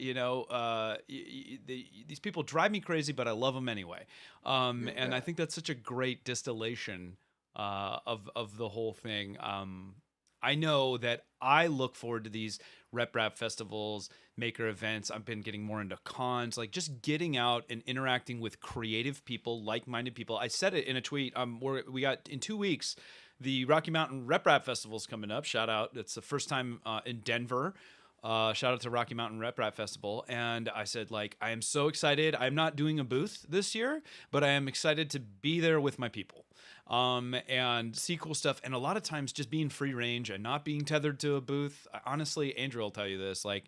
these people drive me crazy, but I love them anyway. And I yeah. think that's such a great distillation of the whole thing. I know that I look forward to these rep rap festivals, maker events. I've been getting more into cons, like just getting out and interacting with creative people, like-minded people. I said it in a tweet. We got in 2 weeks the Rocky Mountain Rep Rap Festival's coming up. Shout out! It's the first time in Denver. Shout out to Rocky Mountain Rep Rap Festival. And I said, like, I am so excited. I'm not doing a booth this year, but I am excited to be there with my people and see cool stuff. And a lot of times just being free range and not being tethered to a booth. Honestly, Andrew will tell you this. Like,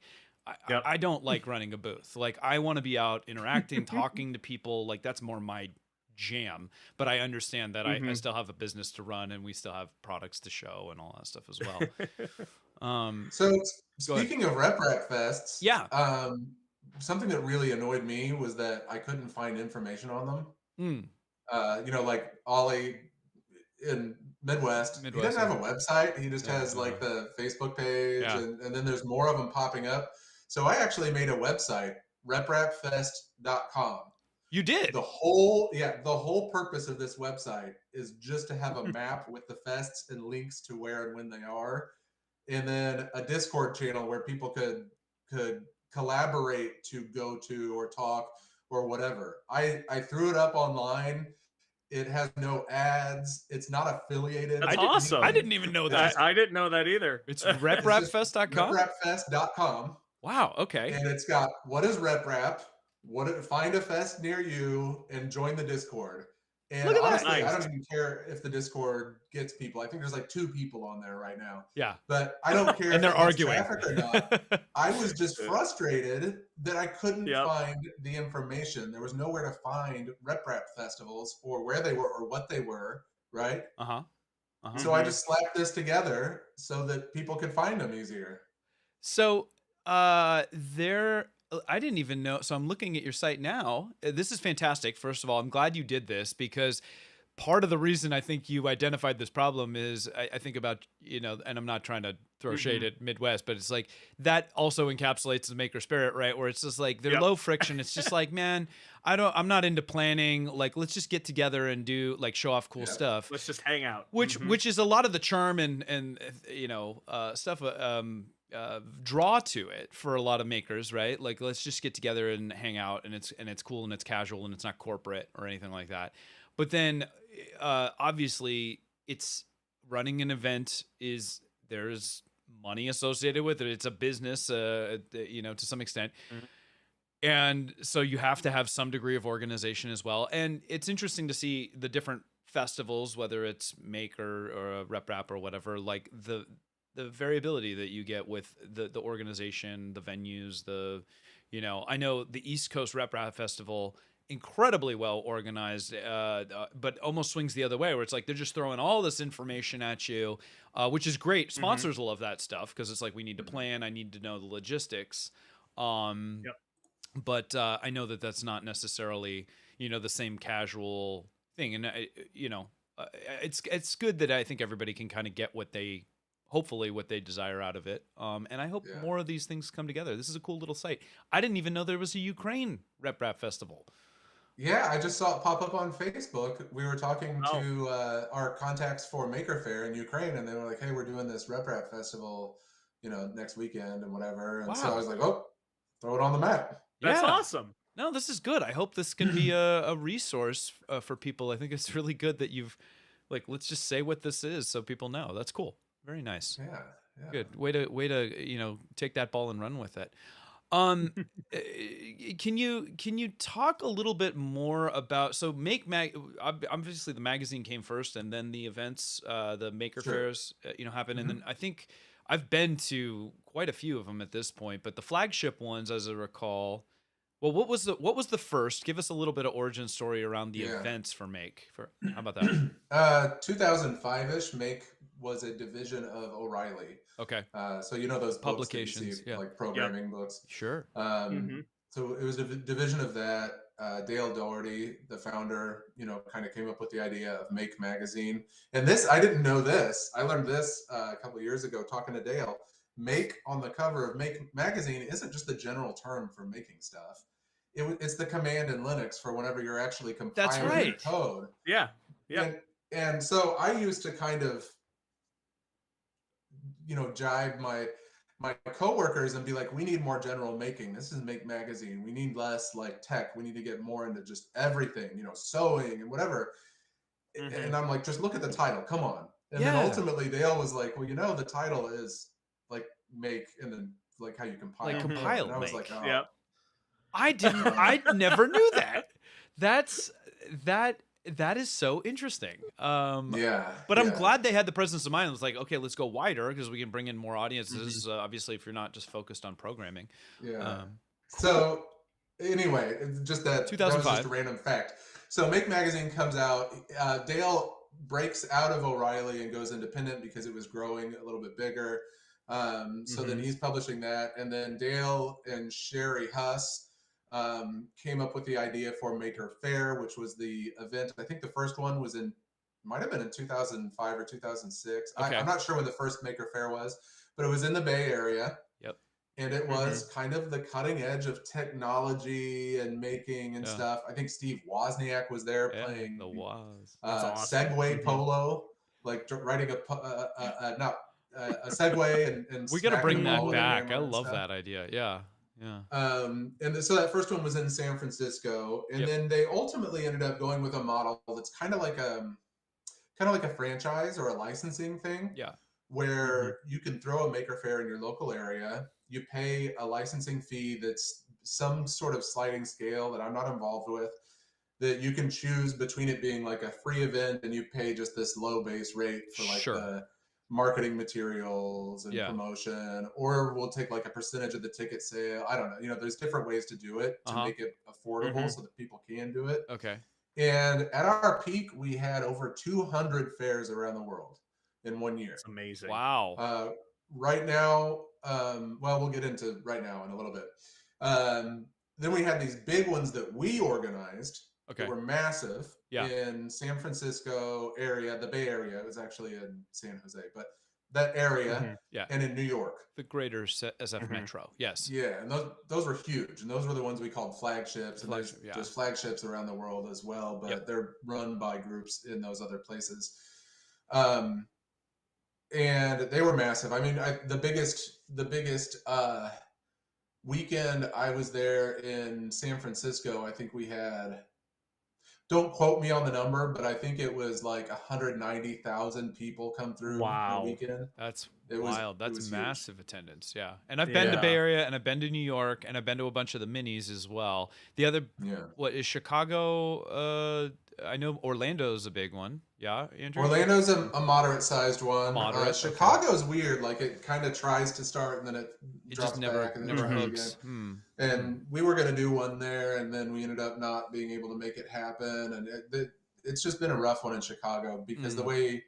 Yep. I don't like running a booth. Like, I want to be out interacting, talking to people. Like, that's more my jam. But I understand that I Mhm. still have a business to run and we still have products to show and all that stuff as well. So Go ahead. speaking of Rep Fests, Yeah. something that really annoyed me was that I couldn't find information on them. Mm. Like Ollie in Midwest, he Midwest, doesn't yeah. have a website. He just Yeah, has like the Facebook page, yeah. and then there's more of them popping up. So I actually made a website, reprapfest.com. You did. The whole purpose of this website is just to have a map with the fests and links to where and when they are, and then a Discord channel where people could collaborate to go to or talk or whatever. I threw it up online. It has no ads. It's not affiliated. That's with awesome. I anything. didn't even know It's that. just- I didn't know that either. It's It's just reprapfest.com. reprapfest.com. Wow. Okay. And it's got what is rep rap, find a fest near you and join the Discord. And Look at that. honestly, I Nice. don't even care if the Discord gets people. I think there's like 2 people on there right now. Yeah. But I don't care And if they're it gets arguing. traffic or not. I was just frustrated that I couldn't Yep. find the information. There was nowhere to find rep rap festivals or where they were or what they were, right? Uh-huh. Uh-huh. So I just slapped this together so that people could find them easier. So I didn't even know. So I'm looking at your site now. This is fantastic. First of all, I'm glad you did this because part of the reason I think you identified this problem is I think about, and I'm not trying to throw shade at Midwest, but it's like that also encapsulates the maker spirit, right? Where it's just like they're Yep. low friction. It's just like, man, I'm not into planning. Like, let's just get together and do like show off cool Yeah. stuff. Let's just hang out. Which Mhm. which is a lot of the charm and stuff. draw to it for a lot of makers, right? Like, let's just get together and hang out, and it's cool and it's casual and it's not corporate or anything like that. But then, obviously, it's running an event there's money associated with it. It's a business, to some extent. Mhm. And so you have to have some degree of organization as well. And it's interesting to see the different festivals, whether it's Maker or a Rep Rap or whatever, like the variability that you get with the organization, the venues, I know the East Coast Rep Rap Festival, incredibly well organized, but almost swings the other way, where it's like they're just throwing all this information at you, which is great. Sponsors love that stuff because it's like, we need to plan. I need to know the logistics. Yep. But I know that that's not necessarily, the same casual thing. And, it's good that I think everybody can kind of get hopefully what they desire out of it. And I hope more of these things come together. This is a cool little site. I didn't even know there was a Ukraine Rep Rap Festival. Yeah, I just saw it pop up on Facebook. We were talking to our contacts for Maker Faire in Ukraine, and they were like, "Hey, we're doing this Rep Rap Festival, next weekend and whatever." And so I was like, "Oh, throw it on the map." That's awesome. No, this is good. I hope this can be a resource for people. I think it's really good that you've, let's just say what this is so people know. That's cool. Very nice. Yeah. Good. Way to take that ball and run with it. Can you talk a little bit more about, so obviously the magazine came first, and then the events, the Maker Fairs, happen, and then I think I've been to quite a few of them at this point, but the flagship ones, as I recall, well, what was the first? Give us a little bit of origin story around the events for Make. How about that? 2005-ish, Make was a division of O'Reilly. Okay. So those publications, books that you see, like programming books. Sure. So it was a division of that. Dale Doherty, the founder, kind of came up with the idea of Make Magazine. And this, I didn't know this. I learned this a couple of years ago talking to Dale. Make on the cover of Make Magazine isn't just the general term for making stuff. It's the command in Linux for whenever you're actually compiling your code. Yeah. Yeah. And so I used to kind of, jibe my coworkers and be like, we need more general making. This is Make Magazine. We need less like tech. We need to get more into just everything, sewing and whatever. And I'm like, just look at the title. Come on. And then ultimately Dale was like, well, the title is like Make, and then like how you compile. Like compile. And I was like, yeah. I never knew that. That is so interesting. But I'm glad they had the presence of mind. It was like, okay, let's go wider because we can bring in more audiences. Obviously, if you're not just focused on programming. Yeah. So anyway, just that 2005. That was just a random fact. So Make Magazine comes out. Dale breaks out of O'Reilly and goes independent because it was growing a little bit bigger. So then he's publishing that, and then Dale and Sherry Huss came up with the idea for Maker Faire, which was the event. I think the first one might have been in 2005 or 2006. Okay. I'm not sure when the first Maker Faire was, but it was in the Bay Area. Yep. And it was kind of the cutting edge of technology and making and stuff. I think Steve Wozniak was there playing the Woz. Awesome. Segway polo, like riding a Segway and we got to bring that back. I love stuff. that idea. Yeah. And so that first one was in San Francisco, and then they ultimately ended up going with a model that's kind of like a franchise or a licensing thing. Yeah. Where you can throw a Maker Faire in your local area. You pay a licensing fee that's some sort of sliding scale that I'm not involved with, that you can choose between it being like a free event and you pay just this low base rate for like the marketing materials and promotion, or we'll take like a percentage of the ticket sale. I don't know. There's different ways to do it to make it affordable so that people can do it. Okay. And at our peak, we had over 200 fairs around the world in 1 year. It's amazing. Wow. Right now, we'll get into right now in a little bit. Then we had these big ones that we organized. That were massive in San Francisco area, the Bay Area. It was actually in San Jose, but that area, and in New York, the greater SF Metro. Yes. Yeah, and those were huge, and those were the ones we called flagships. And there's flagships around the world as well, but they're run by groups in those other places. and they were massive. I mean, the biggest weekend I was there in San Francisco, I think we had, don't quote me on the number, but I think it was like 190,000 people come through in a Wow. weekend. That's It was wild. it That's was huge. massive attendance. Yeah. And I've been to Bay Yeah. Area and I've been to New York and I've been to a bunch of the minis as well. The other, Yeah. what is Chicago? I know Orlando's a big one. Yeah, Andrew? Orlando's a moderate sized one. Moderate, okay. Chicago's weird. Like it kind of tries to start and then it It drops just never back and then never tries hooks. again. And we were going to do one there, and then we ended up not being able to make it happen. And it's just been a rough one in Chicago because the way.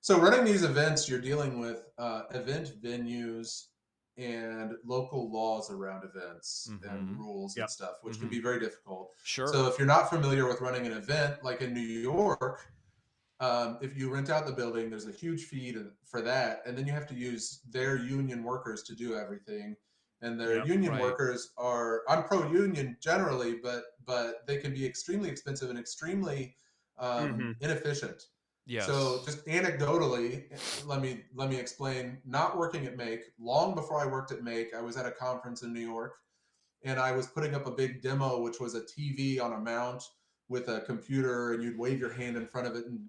So running these events, you're dealing with event venues and local laws around events and rules and stuff, which can be very difficult. Sure. So if you're not familiar with running an event, like in New York, if you rent out the building, there's a huge fee for that, and then you have to use their union workers to do everything. And their union workers are, I'm pro-union generally, but they can be extremely expensive and extremely inefficient. Yes. So just anecdotally, let me explain. Not working at Make, long before I worked at Make, I was at a conference in New York, and I was putting up a big demo, which was a TV on a mount with a computer, and you'd wave your hand in front of it, and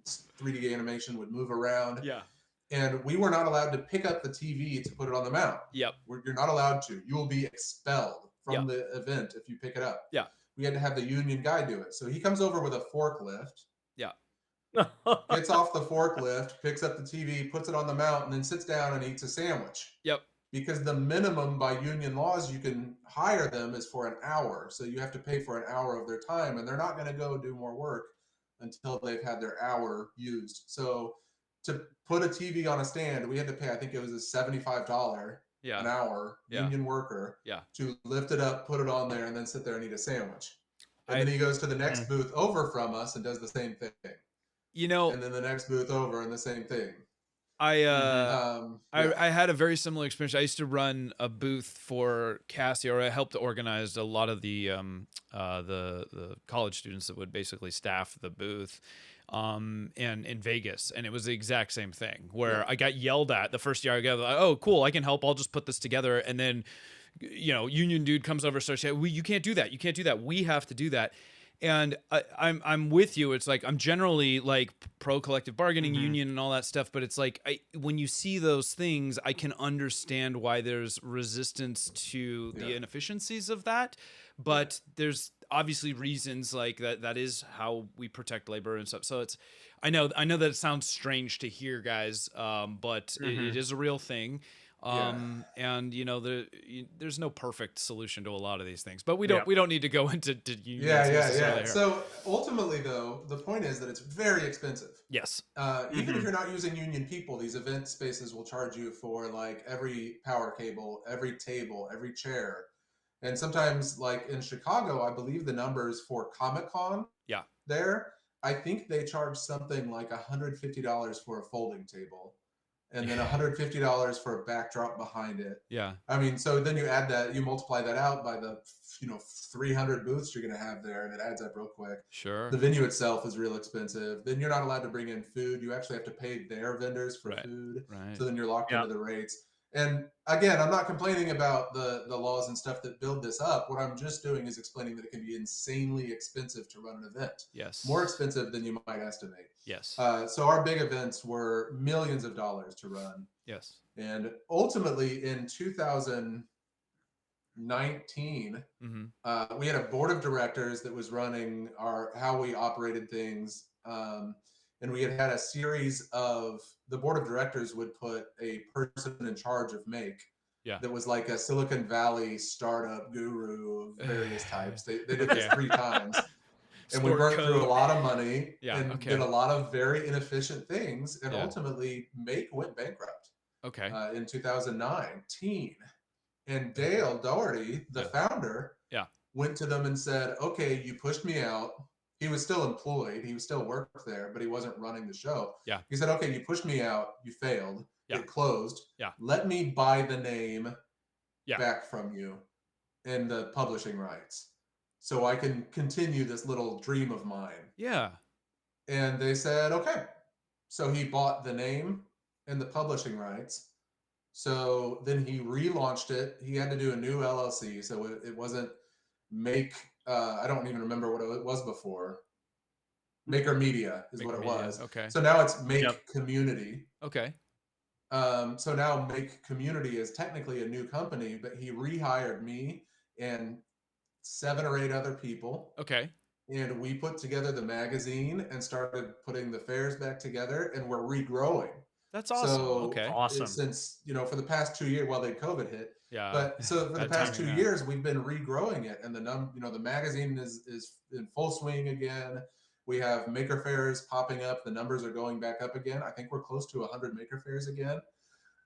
3D animation would move around. Yeah. And we were not allowed to pick up the TV to put it on the mount. Yep. You're not allowed to. You will be expelled from the event if you pick it up. Yeah. We had to have the union guy do it. So he comes over with a forklift. Yeah. Gets off the forklift, picks up the TV, puts it on the mount, and then sits down and eats a sandwich. Yep. Because the minimum by union laws you can hire them is for an hour. So you have to pay for an hour of their time, and they're not going to go do more work until they've had their hour used. So to put a TV on a stand, we had to pay, I think it was a $75 an hour union worker to lift it up, put it on there, and then sit there and eat a sandwich. And then he goes to the next booth over from us and does the same thing. You know, and then the next booth over and the same thing. I had a very similar experience. I used to run a booth for Cassie, or I helped organize a lot of the college students that would basically staff the booth, and in Vegas, and it was the exact same thing where I got yelled at the first year. I got like, oh, cool, I can help. I'll just put this together, and then, union dude comes over, starts saying, you can't do that. You can't do that. We have to do that. And I'm with you. It's like I'm generally like pro collective bargaining, union, and all that stuff. But it's like when you see those things, I can understand why there's resistance to the inefficiencies of that. But there's obviously reasons like that. That is how we protect labor and stuff. So it's I know that it sounds strange to hear, guys, but it is a real thing. And there's no perfect solution to a lot of these things, but we don't need to go into unions. So ultimately, though, the point is that it's very expensive. Yes. Even if you're not using union people, these event spaces will charge you for like every power cable, every table, every chair. And sometimes, like in Chicago, I believe the numbers for Comic-Con there, I think they charge something like $150 for a folding table. And then $150 for a backdrop behind it. Yeah. I mean, so then you add that, you multiply that out by the, 300 booths you're going to have there, and it adds up real quick. Sure. The venue itself is real expensive. Then you're not allowed to bring in food. You actually have to pay their vendors for food. Right. So then you're locked into the rates. And again, I'm not complaining about the laws and stuff that build this up. What I'm just doing is explaining that it can be insanely expensive to run an event. Yes. More expensive than you might estimate. Yes. So our big events were millions of dollars to run. Yes. And ultimately in 2019, we had a board of directors that was running how we operated things. And we had a series of, the board of directors would put a person in charge of Make that was like a Silicon Valley startup guru of various types. They did this 3 times. And we burned through a lot of money and did a lot of very inefficient things. And ultimately, Make went bankrupt in 2019. And Dale Doherty, the founder, went to them and said, okay, you pushed me out. He was still employed. He was still worked there, but he wasn't running the show. Yeah. He said, okay, you pushed me out. You failed. It closed. Yeah. Let me buy the name back from you and the publishing rights so I can continue this little dream of mine. Yeah. And they said, okay. So he bought the name and the publishing rights. So then he relaunched it. He had to do a new LLC. So it wasn't Make, I don't even remember what it was before. Maker Media is Maker what it Media, was. okay. So now it's Make Yep. Community. Okay. So now Make Community is technically a new company, but he rehired me and 7 or 8 other people. Okay. And we put together the magazine and started putting the fairs back together, and we're regrowing. That's awesome. So Okay. Awesome. since, for the past 2 years, well, then COVID hit. Yeah. But so for the Bad past 2 timing, yeah. years, we've been regrowing it, and the magazine is in full swing again. We have maker fairs popping up. The numbers are going back up again. I think we're close to 100 maker fairs again.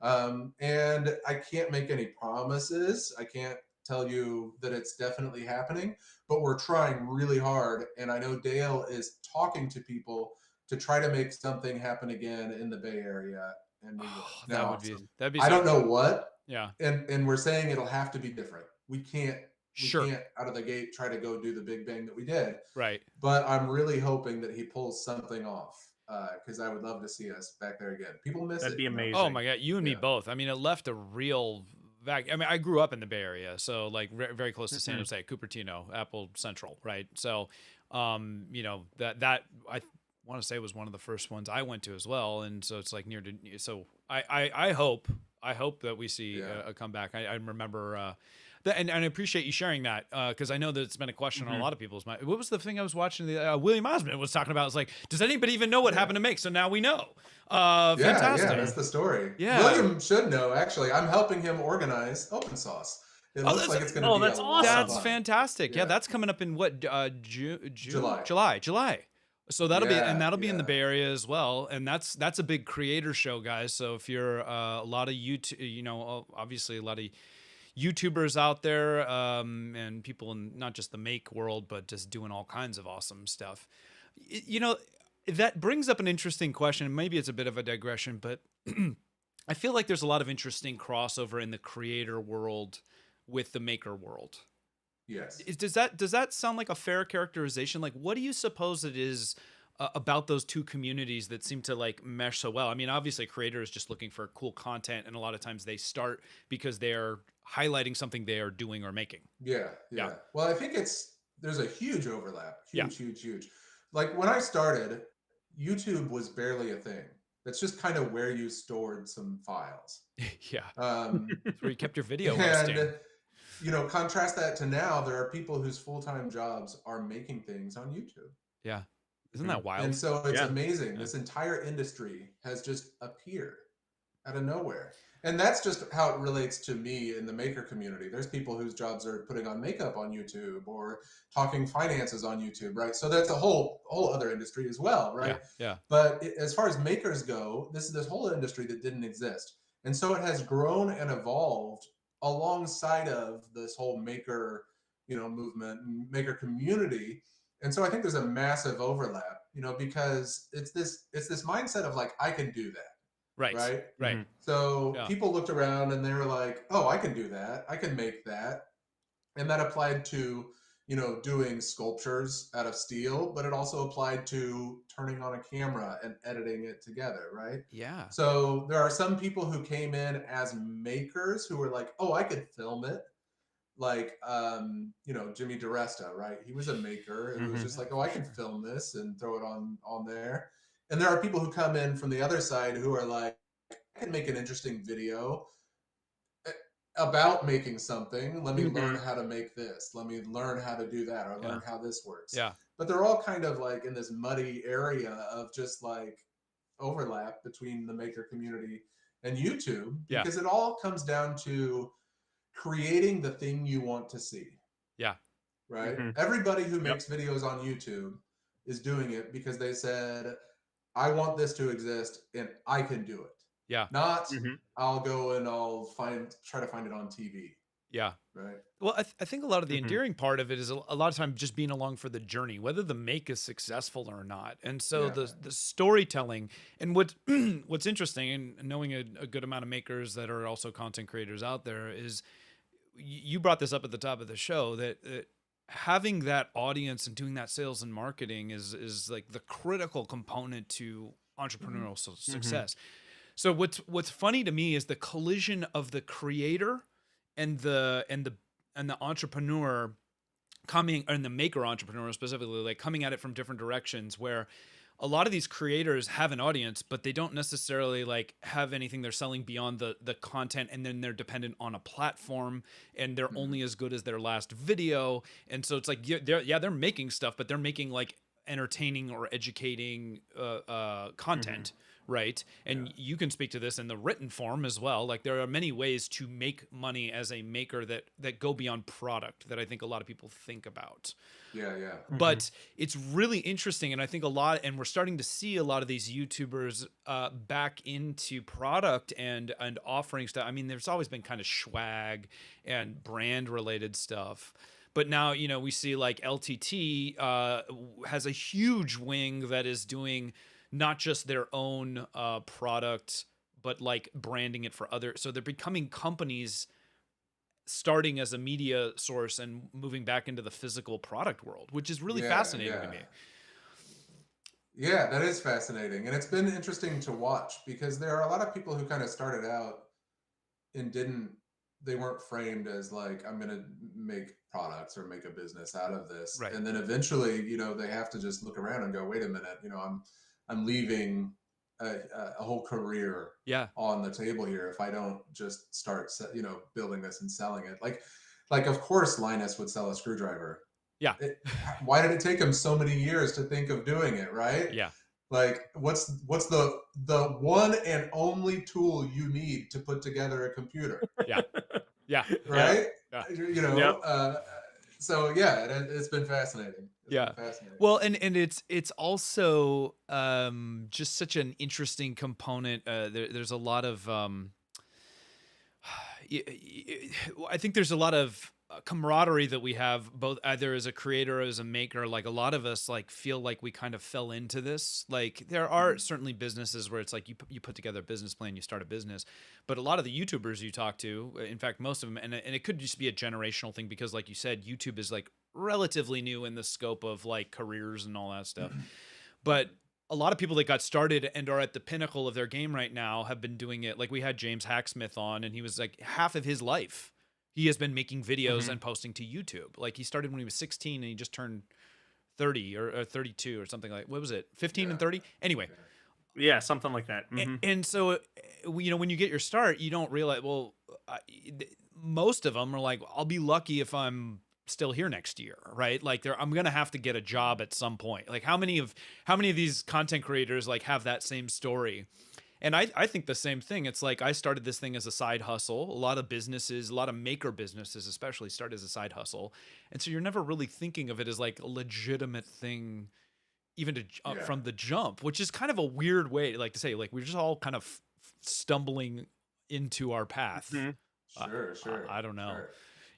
And I can't make any promises. I can't tell you that it's definitely happening, but we're trying really hard. And I know Dale is talking to people to try to make something happen again in the Bay Area. And we will. Now, that'd be I don't know what. Yeah. And we're saying it'll have to be different. We can't Sure. out of the gate try to go do the big bang that we did. Right. But I'm really hoping that he pulls something off, because I would love to see us back there again. People miss it. That'd be amazing. Oh my God, you and me Yeah. both. I mean, it left a real I mean, I grew up in the Bay Area, so like very close to San Jose, Cupertino, Apple Central, right? So, that I want to say was one of the first ones I went to as well, and so it's like near to. So I hope that we see a comeback. I remember. And I appreciate you sharing that, because I know that it's been a question on a lot of people's mind. What was the thing I was watching? William Osmond was talking about. It's like, does anybody even know what happened to Make? So now we know. Fantastic. Yeah, that's the story. Yeah. William should know. Actually, I'm helping him organize open sauce. It looks like it's going to be that's a awesome. lot of That's fun. fantastic. Yeah, Yeah. that's coming up in what July. July. So that'll be be in the Yeah. Bay Area as well, and that's a big creator show, guys. So if you're a lot of YouTube, obviously a lot of YouTubers out there, and people in not just the make world, but just doing all kinds of awesome stuff. That brings up an interesting question. Maybe it's a bit of a digression, but I feel like there's a lot of interesting crossover in the creator world with the maker world. Yes. Does that sound like a fair characterization? Like, what do you suppose it is about those two communities that seem to like mesh so well? I mean, obviously, a creator is just looking for cool content, and a lot of times they start because they're highlighting something they are doing or making. Yeah. Well, I think there's a huge overlap. Yeah. Huge. Like when I started, YouTube was barely a thing. That's just kind of where you stored some files. Yeah. Um, That's where you kept your video and hosting. contrast that to now, there are people whose full-time jobs are making things on YouTube. Yeah. Isn't that wild? And so it's amazing. Yeah. This entire industry has just appeared out of nowhere. And that's just how it relates to me in the maker community. There's people whose jobs are putting on makeup on YouTube or talking finances on YouTube, right? So that's a whole other industry as well, right? Yeah. But as far as makers go, this is this whole industry that didn't exist. And so it has grown and evolved alongside of this whole maker, movement and maker community. And so I think there's a massive overlap, because it's this mindset of like, I can do that. Right. So people looked around and they were like, oh, I can do that. I can make that. And that applied to, doing sculptures out of steel, but it also applied to turning on a camera and editing it together. Right. Yeah. So there are some people who came in as makers who were like, oh, I could film it. Like, Jimmy DiResta, right? He was a maker. It was just like, oh, I can film this and throw it on there. And there are people who come in from the other side who are like, I can make an interesting video about making something. Let me learn how to make this. Let me learn how to do that, or learn how this works. Yeah. But they're all kind of like in this muddy area of just like overlap between the maker community and YouTube, because it all comes down to creating the thing you want to see. Yeah. Right? Everybody who makes videos on YouTube is doing it because they said, I want this to exist and I can do it. Yeah. Not I'll go and I'll try to find it on TV. Yeah. Right. Well, I think a lot of the endearing part of it is a lot of time just being along for the journey, whether the make is successful or not. And so the storytelling and what's interesting, and knowing a good amount of makers that are also content creators out there, is you brought this up at the top of the show that having that audience and doing that sales and marketing is like the critical component to entrepreneurial success. So what's funny to me is the collision of the creator and the entrepreneur coming, and the maker entrepreneur specifically, like coming at it from different directions, where a lot of these creators have an audience, but they don't necessarily like have anything they're selling beyond the content, and then they're dependent on a platform, and they're only as good as their last video. And so it's like they're making stuff, but they're making like entertaining or educating content. Right. And you can speak to this in the written form as well. Like there are many ways to make money as a maker that go beyond product that I think a lot of people think about. Yeah. But it's really interesting. And I think and we're starting to see a lot of these YouTubers back into product and offering stuff. I mean, there's always been kind of swag and brand related stuff. But now, we see like LTT has a huge wing that is doing not just their own product, but like branding it for others. So they're becoming companies starting as a media source and moving back into the physical product world, which is really fascinating to me. Yeah, that is fascinating. And it's been interesting to watch because there are a lot of people who kind of started out and they weren't framed as like, I'm going to make products or make a business out of this. Right. And then eventually, they have to just look around and go, wait a minute, I'm leaving a whole career on the table here if I don't just start, building this and selling it. Like of course Linus would sell a screwdriver. Yeah. Why did it take him so many years to think of doing it, right? Yeah. Like what's the one and only tool you need to put together a computer? Yeah. Right? Yeah. So yeah, it's been fascinating. It's been fascinating. Well, and it's also just such an interesting component. There's a lot of I think there's a lot of camaraderie that we have both either as a creator or as a maker. Like a lot of us like feel like we kind of fell into this. Like there are certainly businesses where it's like you put together a business plan, you start a business, but a lot of the YouTubers you talk to, in fact most of them, and it could just be a generational thing because like you said, YouTube is like relatively new in the scope of like careers and all that stuff. But a lot of people that got started and are at the pinnacle of their game right now have been doing it. Like we had James Hacksmith on, and he was like half of his life he has been making videos and posting to YouTube. Like he started when he was 16 and he just turned 30 or 32 or something like, what was it? 15 and 30? Anyway. Yeah, something like that. And so, when you get your start, you don't realize, well, most of them are like, I'll be lucky if I'm still here next year, right? Like I'm going to have to get a job at some point. Like how many of these content creators like have that same story? And I think the same thing. It's like I started this thing as a side hustle. A lot of businesses, a lot of maker businesses especially start as a side hustle. And so you're never really thinking of it as like a legitimate thing even to from the jump, which is kind of a weird way like to say, like we're just all kind of stumbling into our path. Sure. I don't know. Sure.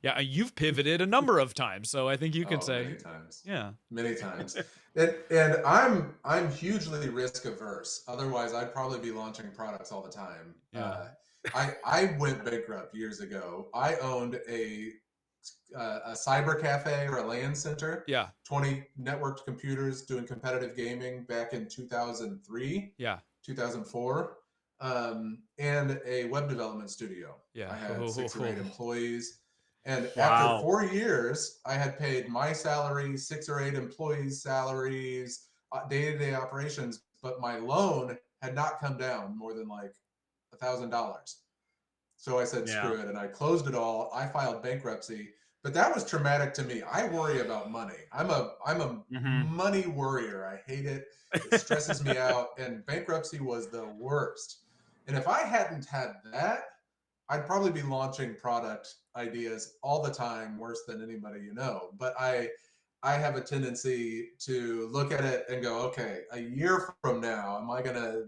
Yeah, you've pivoted a number of times, so I think you can say many times. Yeah, many times. And I'm hugely risk averse. Otherwise, I'd probably be launching products all the time. Yeah. I went bankrupt years ago. I owned a cyber cafe or a LAN center. 20 networked computers doing competitive gaming back in 2003. 2004. And a web development studio. I had 6 or 8 employees. And after 4 years, I had paid my salary, 6 or 8 employees' salaries, day-to-day operations, but my loan had not come down more than like $1,000. So I said, screw it. And I closed it all. I filed bankruptcy, but that was traumatic to me. I worry about money. I'm a money worrier. I hate it. It stresses me out. And bankruptcy was the worst. And if I hadn't had that, I'd probably be launching product ideas all the time, worse than anybody you know. But I have a tendency to look at it and go, okay, a year from now, am I gonna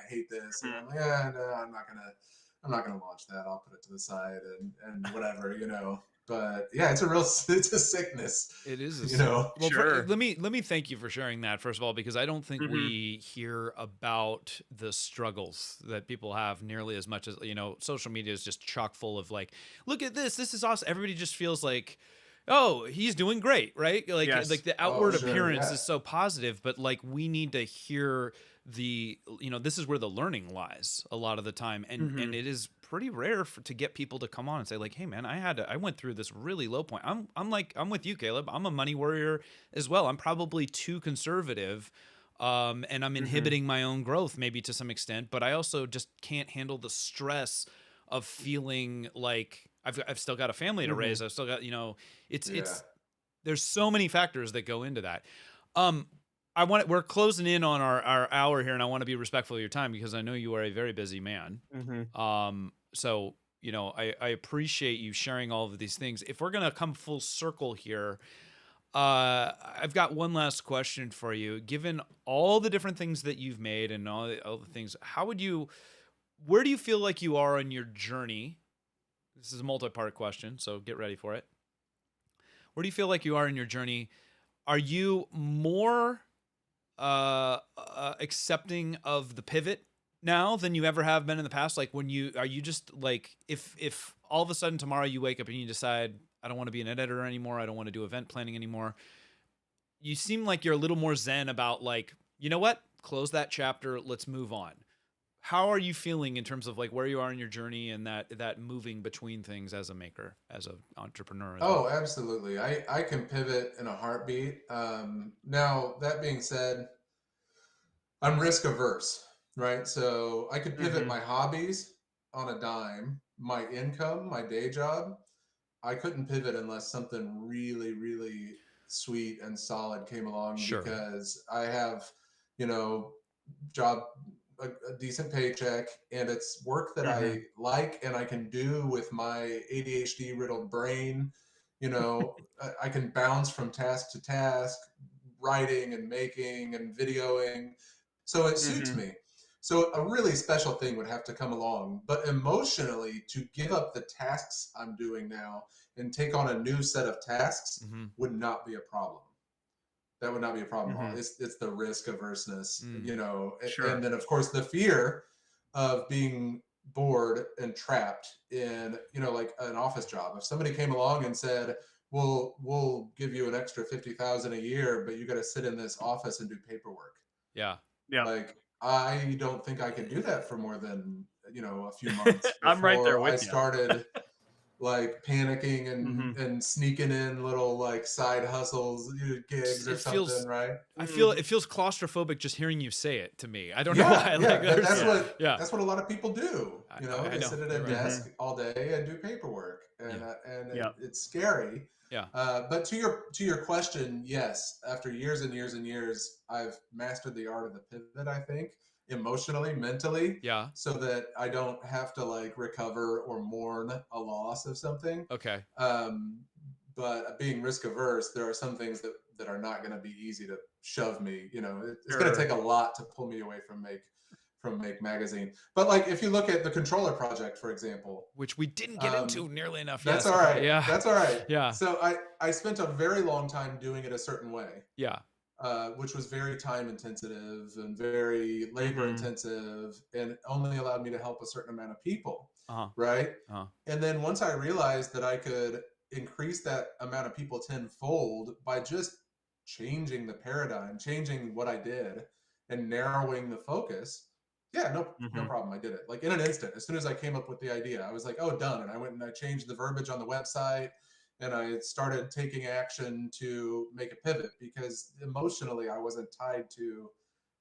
hate this? And I'm like, no, I'm not gonna launch that. I'll put it to the side and whatever, But yeah, it's a sickness. It is, Well, sure. Let me thank you for sharing that first of all, because I don't think we hear about the struggles that people have nearly as much as social media is just chock full of like, look at this is awesome. Everybody just feels like oh, he's doing great, right? Like Yes. like the Oh, outward sure, appearance yeah. is so positive, but like we need to hear the, you know, this is where the learning lies a lot of the time, and it is pretty rare to get people to come on and say like, hey man, I went through this really low point. I'm with you, Caleb. I'm a money warrior as well. I'm probably too conservative. And I'm inhibiting my own growth maybe to some extent, but I also just can't handle the stress of feeling like I've still got a family to raise. I've still got, you know, it's there's so many factors that go into that. We're closing in on our hour here, and I want to be respectful of your time because I know you are a very busy man. So, you know, I appreciate you sharing all of these things. If we're going to come full circle here, I've got one last question for you. Given all the different things that you've made and all the things, where do you feel like you are on your journey? This is a multi-part question, so get ready for it. Where do you feel like you are in your journey? Are you more accepting of the pivot now than you ever have been in the past? Like are you just like, if all of a sudden tomorrow you wake up and you decide, I don't want to be an editor anymore, I don't want to do event planning anymore, you seem like you're a little more zen about like, you know what, close that chapter, let's move on. How are you feeling in terms of like where you are in your journey and that moving between things as a maker, as an entrepreneur as well? Oh, absolutely. I can pivot in a heartbeat. Now, that being said, I'm risk averse, right? So I could pivot my hobbies on a dime, my income, my day job. I couldn't pivot unless something really, really sweet and solid came along Sure. because I have, you know, job, a decent paycheck, and it's work that I like and I can do with my ADHD riddled brain. You know, I can bounce from task to task, writing and making and videoing. So it suits me. So a really special thing would have to come along. But emotionally, to give up the tasks I'm doing now and take on a new set of tasks would not be a problem. That would not be a problem at all. It's the risk averseness, you know, and then of course the fear of being bored and trapped in, you know, like an office job. If somebody came along and said, we'll give you an extra 50,000 a year, but you got to sit in this office and do paperwork. Yeah. Like, I don't think I could do that for more than, you know, a few months I'm right there before I with you. started like panicking and sneaking in little like side hustles, gigs or something, right? I feel it feels claustrophobic just hearing you say it to me. I don't know why. Like, but that's yeah, that's what a lot of people do. You know, I they know. sit at a desk all day and do paperwork, and it's scary. Yeah. But to your question, yes, after years and years and years, I've mastered the art of the pivot. I think emotionally, mentally, Yeah. so that I don't have to like recover or mourn a loss of something. Okay. But being risk averse, there are some things that are not going to be easy to shove me. You know, it's going to take a lot to pull me away from Make Magazine. But like, if you look at the Controller Project, for example, which we didn't get into nearly enough. That's all right. Yeah. That's all right. Yeah. So I spent a very long time doing it a certain way. Yeah. Which was very time intensive and very labor intensive, and only allowed me to help a certain amount of people. Right. And then once I realized that I could increase that amount of people tenfold by just changing the paradigm, changing what I did, and narrowing the focus. Yeah, no problem. I did it like in an instant. As soon as I came up with the idea, I was like, oh, done. And I went and I changed the verbiage on the website, and I started taking action to make a pivot because emotionally I wasn't tied to.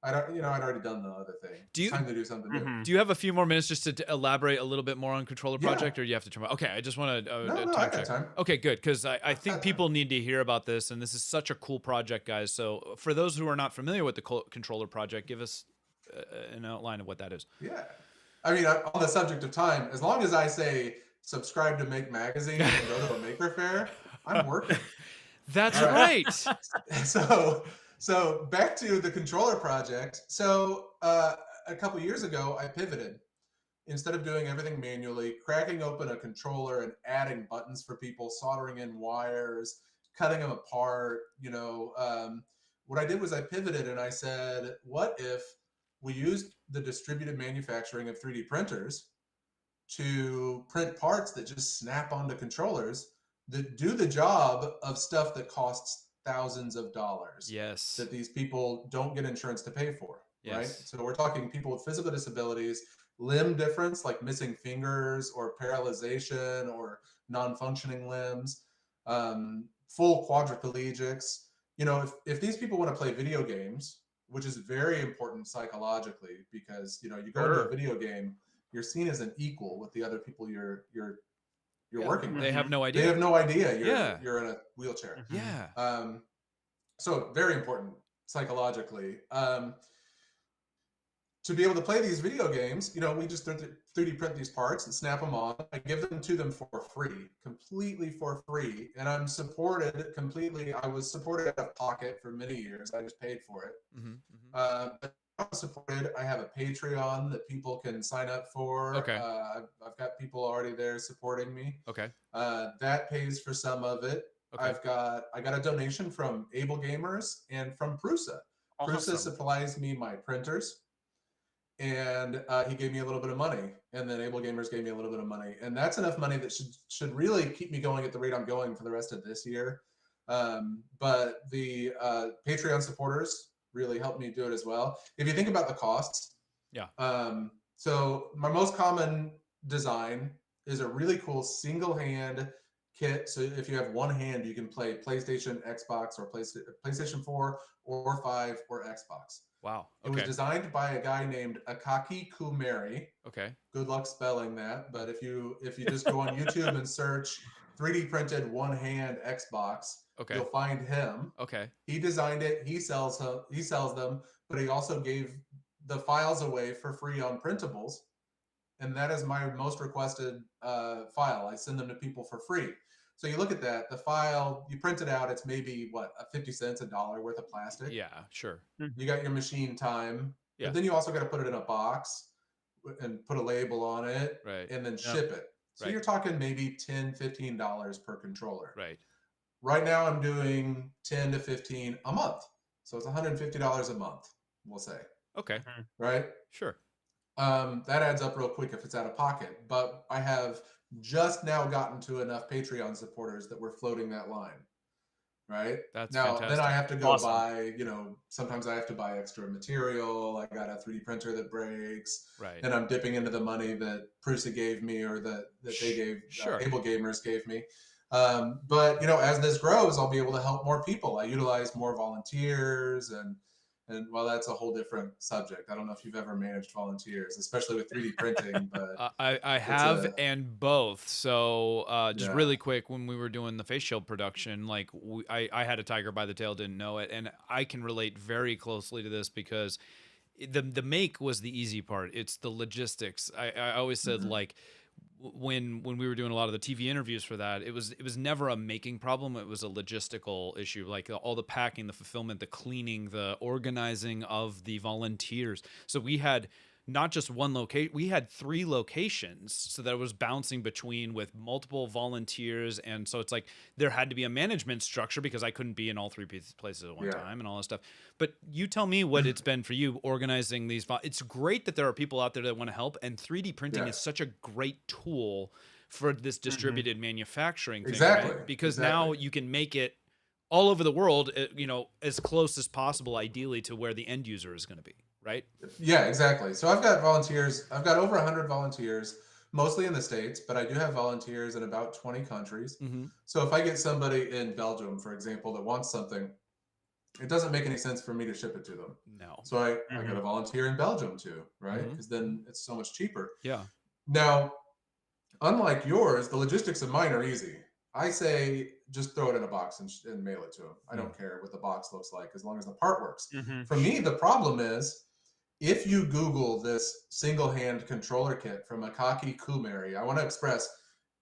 I'd already done the other thing. It's time to do something new. Do you have a few more minutes just to elaborate a little bit more on Controller Project, or do you have to turn? Okay, I just want to no, I got time. Okay, good, because I think people need to hear about this, and this is such a cool project, guys. So for those who are not familiar with the Controller Project, give us an outline of what that is. Yeah, I mean, on the subject of time, as long as I say subscribe to Make Magazine and go to a maker fair, I'm working. That's right. So back to the Controller Project. So a couple years ago, I pivoted. Instead of doing everything manually, cracking open a controller and adding buttons for people, soldering in wires, cutting them apart, what I did was I pivoted and I said, what if we used the distributed manufacturing of 3D printers to print parts that just snap onto controllers, that do the job of stuff that costs thousands of dollars Yes. that these people don't get insurance to pay for, right? Yes. So we're talking people with physical disabilities, limb difference like missing fingers or paralyzation or non-functioning limbs, full quadriplegics. You know, if these people want to play video games, which is very important psychologically, because you know, you go into a video game, you're seen as an equal with the other people you're working with. They have no They idea. have no idea Yeah. you're in a wheelchair. Yeah. So very important psychologically. To be able to play these video games, you know, we just 3D print these parts and snap them on. I give them to them for free, completely for free. And I'm supported completely. I was supported out of pocket for many years. I just paid for it. But I'm supported. I have a Patreon that people can sign up for. Okay. I've got people already there supporting me. Okay. That pays for some of it. Okay. I got a donation from Able Gamers and from Prusa. Awesome. Prusa supplies me my printers, and he gave me a little bit of money, and then Able Gamers gave me a little bit of money, and that's enough money that should really keep me going at the rate I'm going for the rest of this year. But the Patreon supporters really helped me do it as well. If you think about the costs, yeah. So my most common design is a really cool single hand kit. So if you have one hand, you can play PlayStation, Xbox, or PlayStation 4 or 5 or Xbox. Wow. Okay. It was designed by a guy named Akaki Kumeri. Okay. Good luck spelling that. But if you just go on YouTube and search 3D printed one hand Xbox, okay, you'll find him. Okay. He designed it. He sells them, but he also gave the files away for free on printables. And that is my most requested file. I send them to people for free. So you look at that, the file, you print it out, it's maybe what, 50 cents, $1 worth of plastic. Yeah, sure. You got your machine time. Yeah. But then you also got to put it in a box and put a label on it, right, and then ship it. So you're talking maybe $10, $15 per controller. Right. Right now I'm doing 10 to 15 a month. So it's $150 a month, we'll say. Okay. Right? Sure. That adds up real quick if it's out of pocket. But I have just now gotten to enough Patreon supporters that we're floating that line. Right? That's now, fantastic. Then I have to go buy, you know, sometimes I have to buy extra material. I got a 3D printer that breaks. Right. And I'm dipping into the money that Prusa gave me or that they gave, Able Gamers gave me. But, you know, as this grows, I'll be able to help more people. I utilize more volunteers and well, that's a whole different subject. I don't know if you've ever managed volunteers, especially with 3D printing, but I have, and both. So just really quick, when we were doing the face shield production, like I had a tiger by the tail, didn't know it, and I can relate very closely to this because the make was the easy part. It's the logistics. I always said like, when we were doing a lot of the TV interviews for that, it was never a making problem. It was a logistical issue, like all the packing, the fulfillment, the cleaning, the organizing of the volunteers. So we had not just one location, we had 3 locations, so that it was bouncing between with multiple volunteers. And so it's like there had to be a management structure because I couldn't be in all 3 places at one time and all that stuff. But you tell me what it's been for you organizing these. It's great that there are people out there that want to help, and 3D printing is such a great tool for this distributed manufacturing thing, right? Because now you can make it all over the world, you know, as close as possible, ideally, to where the end user is going to be. Right? Yeah, exactly. So I've got volunteers. I've got over 100 volunteers, mostly in the States, but I do have volunteers in about 20 countries. So if I get somebody in Belgium, for example, that wants something, it doesn't make any sense for me to ship it to them. No. So I got a volunteer in Belgium too, right? Because then it's so much cheaper. Yeah. Now, unlike yours, the logistics of mine are easy. I say just throw it in a box and mail it to them. I don't care what the box looks like as long as the part works. For me, the problem is, if you Google this single hand controller kit from Akaki Kumeri, I want to express,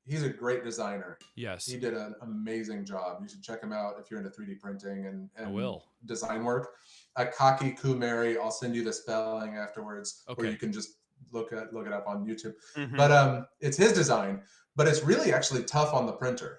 he's a great designer. Yes. He did an amazing job. You should check him out if you're into 3D printing and I will. Design work. Akaki Kumeri, I'll send you the spelling afterwards, or you can just look it up on YouTube. But it's his design, but it's really actually tough on the printer.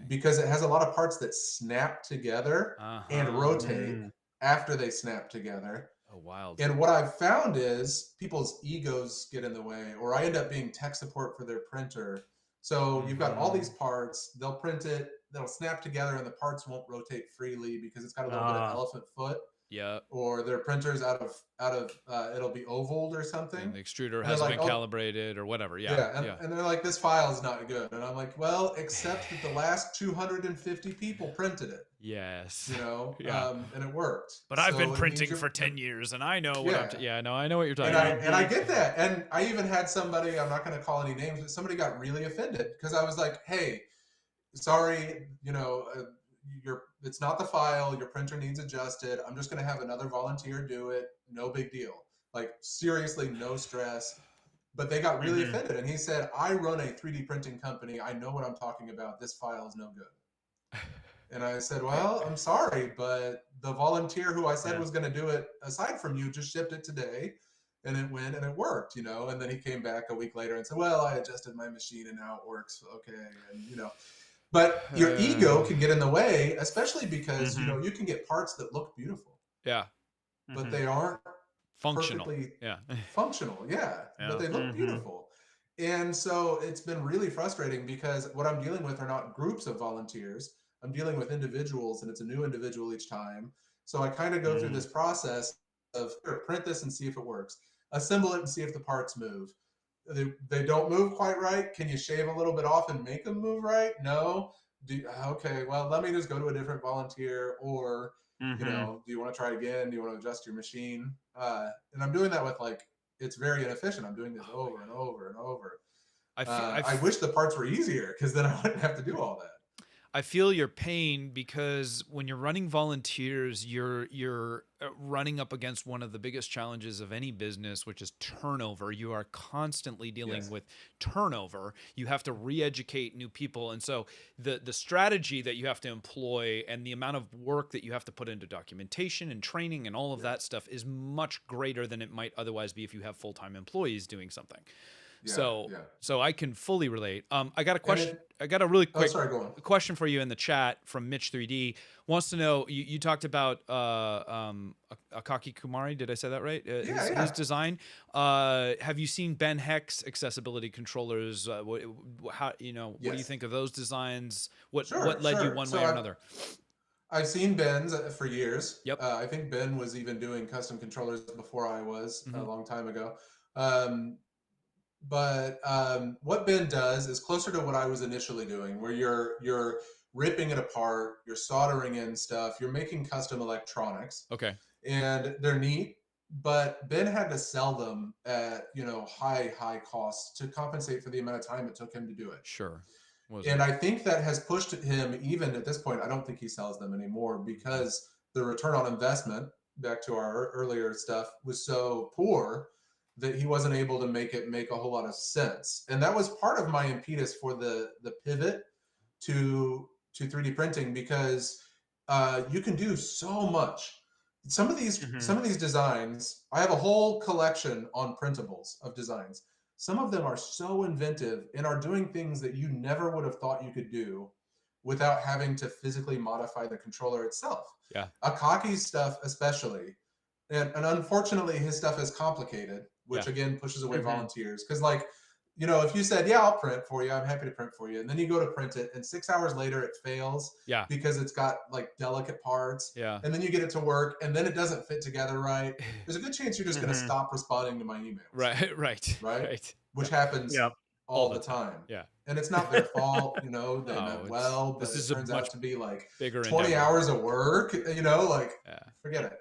Because it has a lot of parts that snap together and rotate after they snap together. Oh, wild. And what I've found is people's egos get in the way, or I end up being tech support for their printer. So you've got all these parts, they'll print it, they'll snap together, and the parts won't rotate freely because it's got a little bit of elephant foot. Yeah. Or their printers out of it'll be ovaled or something. And the extruder and hasn't been calibrated or whatever. Yeah. And they're like, this file's not good. And I'm like, well, except that the last 250 people printed it. Yes. You know, Yeah. And it worked. But I've been printing for 10 years and I know what I know what you're talking about. And I get that. And I even had somebody, I'm not going to call any names, but somebody got really offended because I was like, hey, sorry, you know, it's not the file, your printer needs adjusted, I'm just going to have another volunteer do it, no big deal, like seriously, no stress. But they got really offended, and he said, I run a 3D printing company, I know what I'm talking about, this file is no good. And I said, well, I'm sorry, but the volunteer who I said was going to do it aside from you just shipped it today, and it went and it worked, you know. And then he came back a week later and said, well, I adjusted my machine and now it works okay. And you know, but your ego can get in the way, especially because you know, you can get parts that look beautiful, but they aren't functional. Functional, but they look beautiful. And so it's been really frustrating because what I'm dealing with are not groups of volunteers, I'm dealing with individuals, and it's a new individual each time. So I kind of go through this process of print this and see if it works, assemble it and see if the parts move. They don't move quite right. Can you shave a little bit off and make them move right? No. Okay, well, let me just go to a different volunteer, or you know, do you want to try again? Do you want to adjust your machine? And I'm doing that with, like, it's very inefficient. I'm doing this over and over and over. I wish the parts were easier because then I wouldn't have to do all that. I feel your pain because when you're running volunteers, you're running up against one of the biggest challenges of any business, which is turnover. You are constantly dealing with turnover. You have to re-educate new people. And so the strategy that you have to employ and the amount of work that you have to put into documentation and training and all of that stuff is much greater than it might otherwise be if you have full-time employees doing something. So I can fully relate. I got a question. I got a really quick question for you in the chat from Mitch 3D. Wants to know, you talked about Akaki Kumari. Did I say that right? His design. Have you seen Ben Heck's accessibility controllers? What do you think of those designs? What led you one way or another? I've seen Ben's for years. I think Ben was even doing custom controllers before I was a long time ago. But what Ben does is closer to what I was initially doing, where you're ripping it apart, you're soldering in stuff, you're making custom electronics. Okay. And they're neat, but Ben had to sell them at, you know, high costs to compensate for the amount of time it took him to do it. Sure. I think that has pushed him, even at this point, I don't think he sells them anymore because the return on investment, back to our earlier stuff, was so poor that he wasn't able to make a whole lot of sense. And that was part of my impetus for the pivot to 3D printing, because you can do so much. Some of these designs, I have a whole collection on printables of designs. Some of them are so inventive and are doing things that you never would have thought you could do without having to physically modify the controller itself. Yeah. Akaki's stuff especially. And unfortunately, his stuff is complicated, which again pushes away volunteers. Because, like, you know, if you said, yeah, I'll print for you, I'm happy to print for you, and then you go to print it, and 6 hours later it fails because it's got, like, delicate parts. And then you get it to work, and then it doesn't fit together right. There's a good chance you're just going to stop responding to my emails. Right. Which happens all the time. And it's not their fault, you know, they meant well, but it turns out to be like 20 hours of work, you know, like, forget it.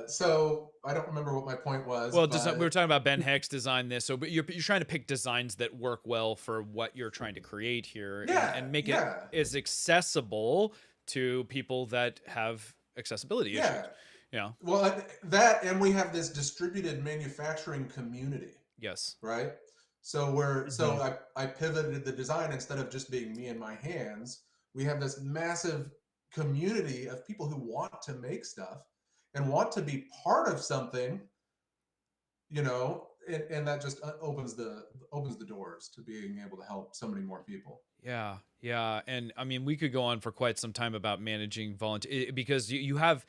So I don't remember what my point was. Well, we were talking about Ben Heck's design this. So, but you're trying to pick designs that work well for what you're trying to create here, and make it as accessible to people that have accessibility issues. Yeah. Well, that, and we have this distributed manufacturing community. Yes. Right. So I pivoted the design. Instead of just being me and my hands, we have this massive community of people who want to make stuff and want to be part of something, you know, and that just opens the doors to being able to help so many more people. Yeah. And I mean, we could go on for quite some time about managing volunteer, because you have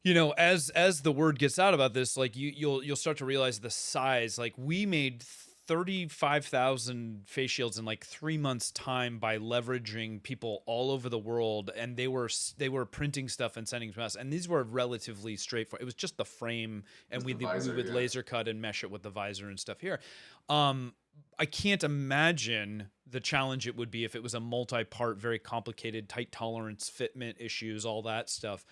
You know, as the word gets out about this, like you'll start to realize the size. Like we made 35,000 face shields in like 3 months time by leveraging people all over the world, and they were printing stuff and sending to us, and these were relatively straightforward. It was just the frame, and we would laser cut and mesh it with the visor and stuff here. I can't imagine the challenge it would be if it was a multi-part, very complicated, tight tolerance, fitment issues, all that stuff.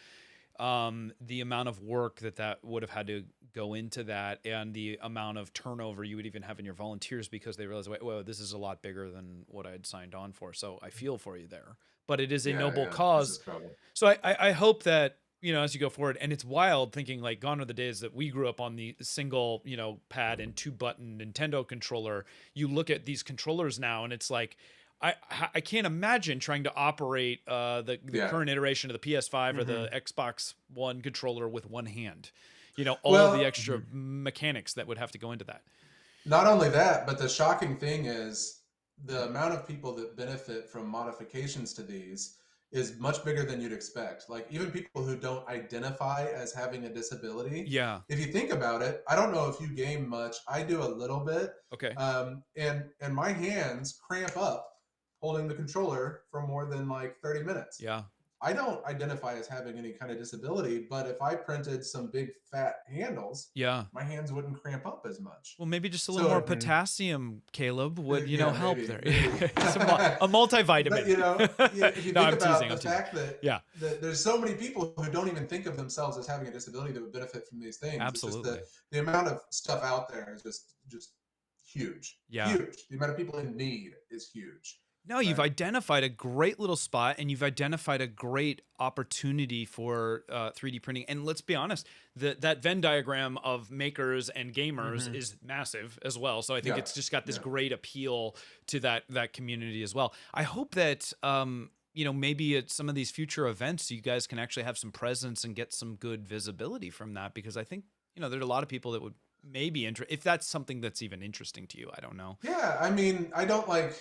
The amount of work that would have had to go into that, and the amount of turnover you would even have in your volunteers, because they realize, whoa, this is a lot bigger than what I had signed on for. So I feel for you there, but it is a noble cause. So I hope that, you know, as you go forward, and it's wild thinking like gone are the days that we grew up on the single, you know, pad and 2-button Nintendo controller. You look at these controllers now and it's like, I can't imagine trying to operate the current iteration of the PS5 or the Xbox One controller with one hand. You know, all of the extra mechanics that would have to go into that. Not only that, but the shocking thing is the amount of people that benefit from modifications to these is much bigger than you'd expect. Like even people who don't identify as having a disability. Yeah. If you think about it, I don't know if you game much. I do a little bit. Okay. And my hands cramp up holding the controller for more than like 30 minutes. Yeah. I don't identify as having any kind of disability, but if I printed some big fat handles, my hands wouldn't cramp up as much. Well, maybe just a little more potassium, Caleb, would, you know, help there. Maybe. A multivitamin. But, you know, if you think about the fact that there's so many people who don't even think of themselves as having a disability that would benefit from these things. Absolutely. It's just the amount of stuff out there is just huge. Yeah. Huge. The amount of people in need is huge. No, you've identified a great little spot, and you've identified a great opportunity for 3D printing. And let's be honest, that Venn diagram of makers and gamers is massive as well. So I think it's just got this great appeal to that community as well. I hope that you know, maybe at some of these future events, you guys can actually have some presence and get some good visibility from that, because I think, you know, there are a lot of people that would maybe if that's something that's even interesting to you. I don't know. Yeah, I mean, I don't like.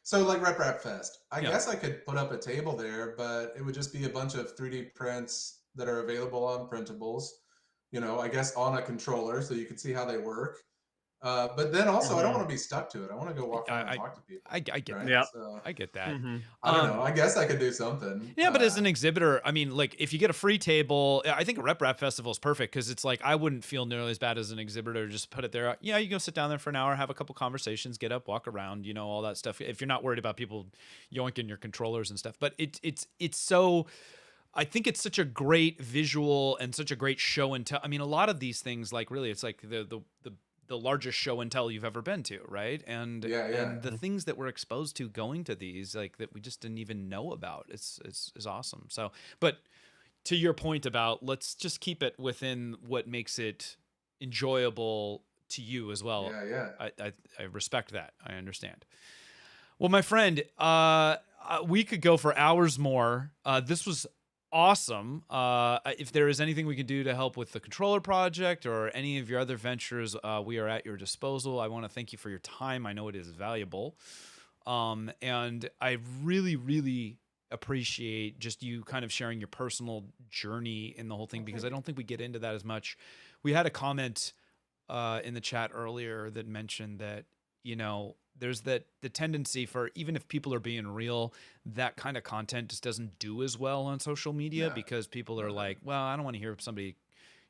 So like Rep Fest, I guess I could put up a table there, but it would just be a bunch of 3D prints that are available on printables, you know, I guess on a controller so you can see how they work. But then also I don't want to be stuck to it. I want to go walk around and talk to people. I get that. Yeah. So, I get that. I don't know. I guess I could do something. Yeah, but as an exhibitor, I mean, like if you get a free table, I think a Rep Festival is perfect, because it's like I wouldn't feel nearly as bad as an exhibitor. Just put it there. Yeah, you go sit down there for an hour, have a couple conversations, get up, walk around, you know, all that stuff. If you're not worried about people yoinking your controllers and stuff, but it's so. I think it's such a great visual and such a great show and tell. I mean, a lot of these things, like really, it's like the largest show and tell you've ever been to, right? And and the things that we're exposed to going to these, like that we just didn't even know about, it's awesome. So, but to your point about let's just keep it within what makes it enjoyable to you as well. I respect that. I understand. Well, my friend, we could go for hours more. This was awesome. If there is anything we can do to help with the controller project or any of your other ventures, we are at your disposal. I want to thank you for your time. I know it is valuable. And I really, really appreciate just you kind of sharing your personal journey in the whole thing, because I don't think we get into that as much. We had a comment in the chat earlier that mentioned that, you know, there's the tendency for, even if people are being real, that kind of content just doesn't do as well on social media, because people are like, well, I don't want to hear somebody,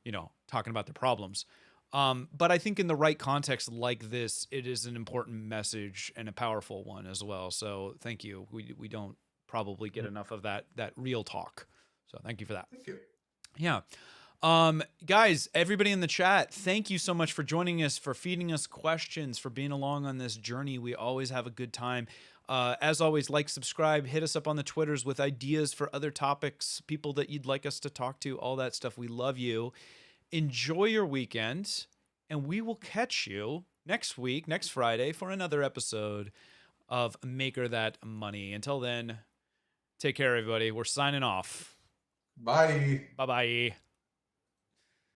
you know, talking about their problems. But I think in the right context like this, it is an important message and a powerful one as well. So thank you. We don't probably get enough of that real talk. So thank you for that. Thank you. Yeah. Guys, everybody in the chat, thank you so much for joining us, for feeding us questions, for being along on this journey. We always have a good time. As always, like, subscribe, hit us up on the Twitters with ideas for other topics, people that you'd like us to talk to, all that stuff. We love you. Enjoy your weekend, and we will catch you next week, next Friday, for another episode of Maker That Money. Until then, take care, everybody. We're signing off. Bye. Bye-bye.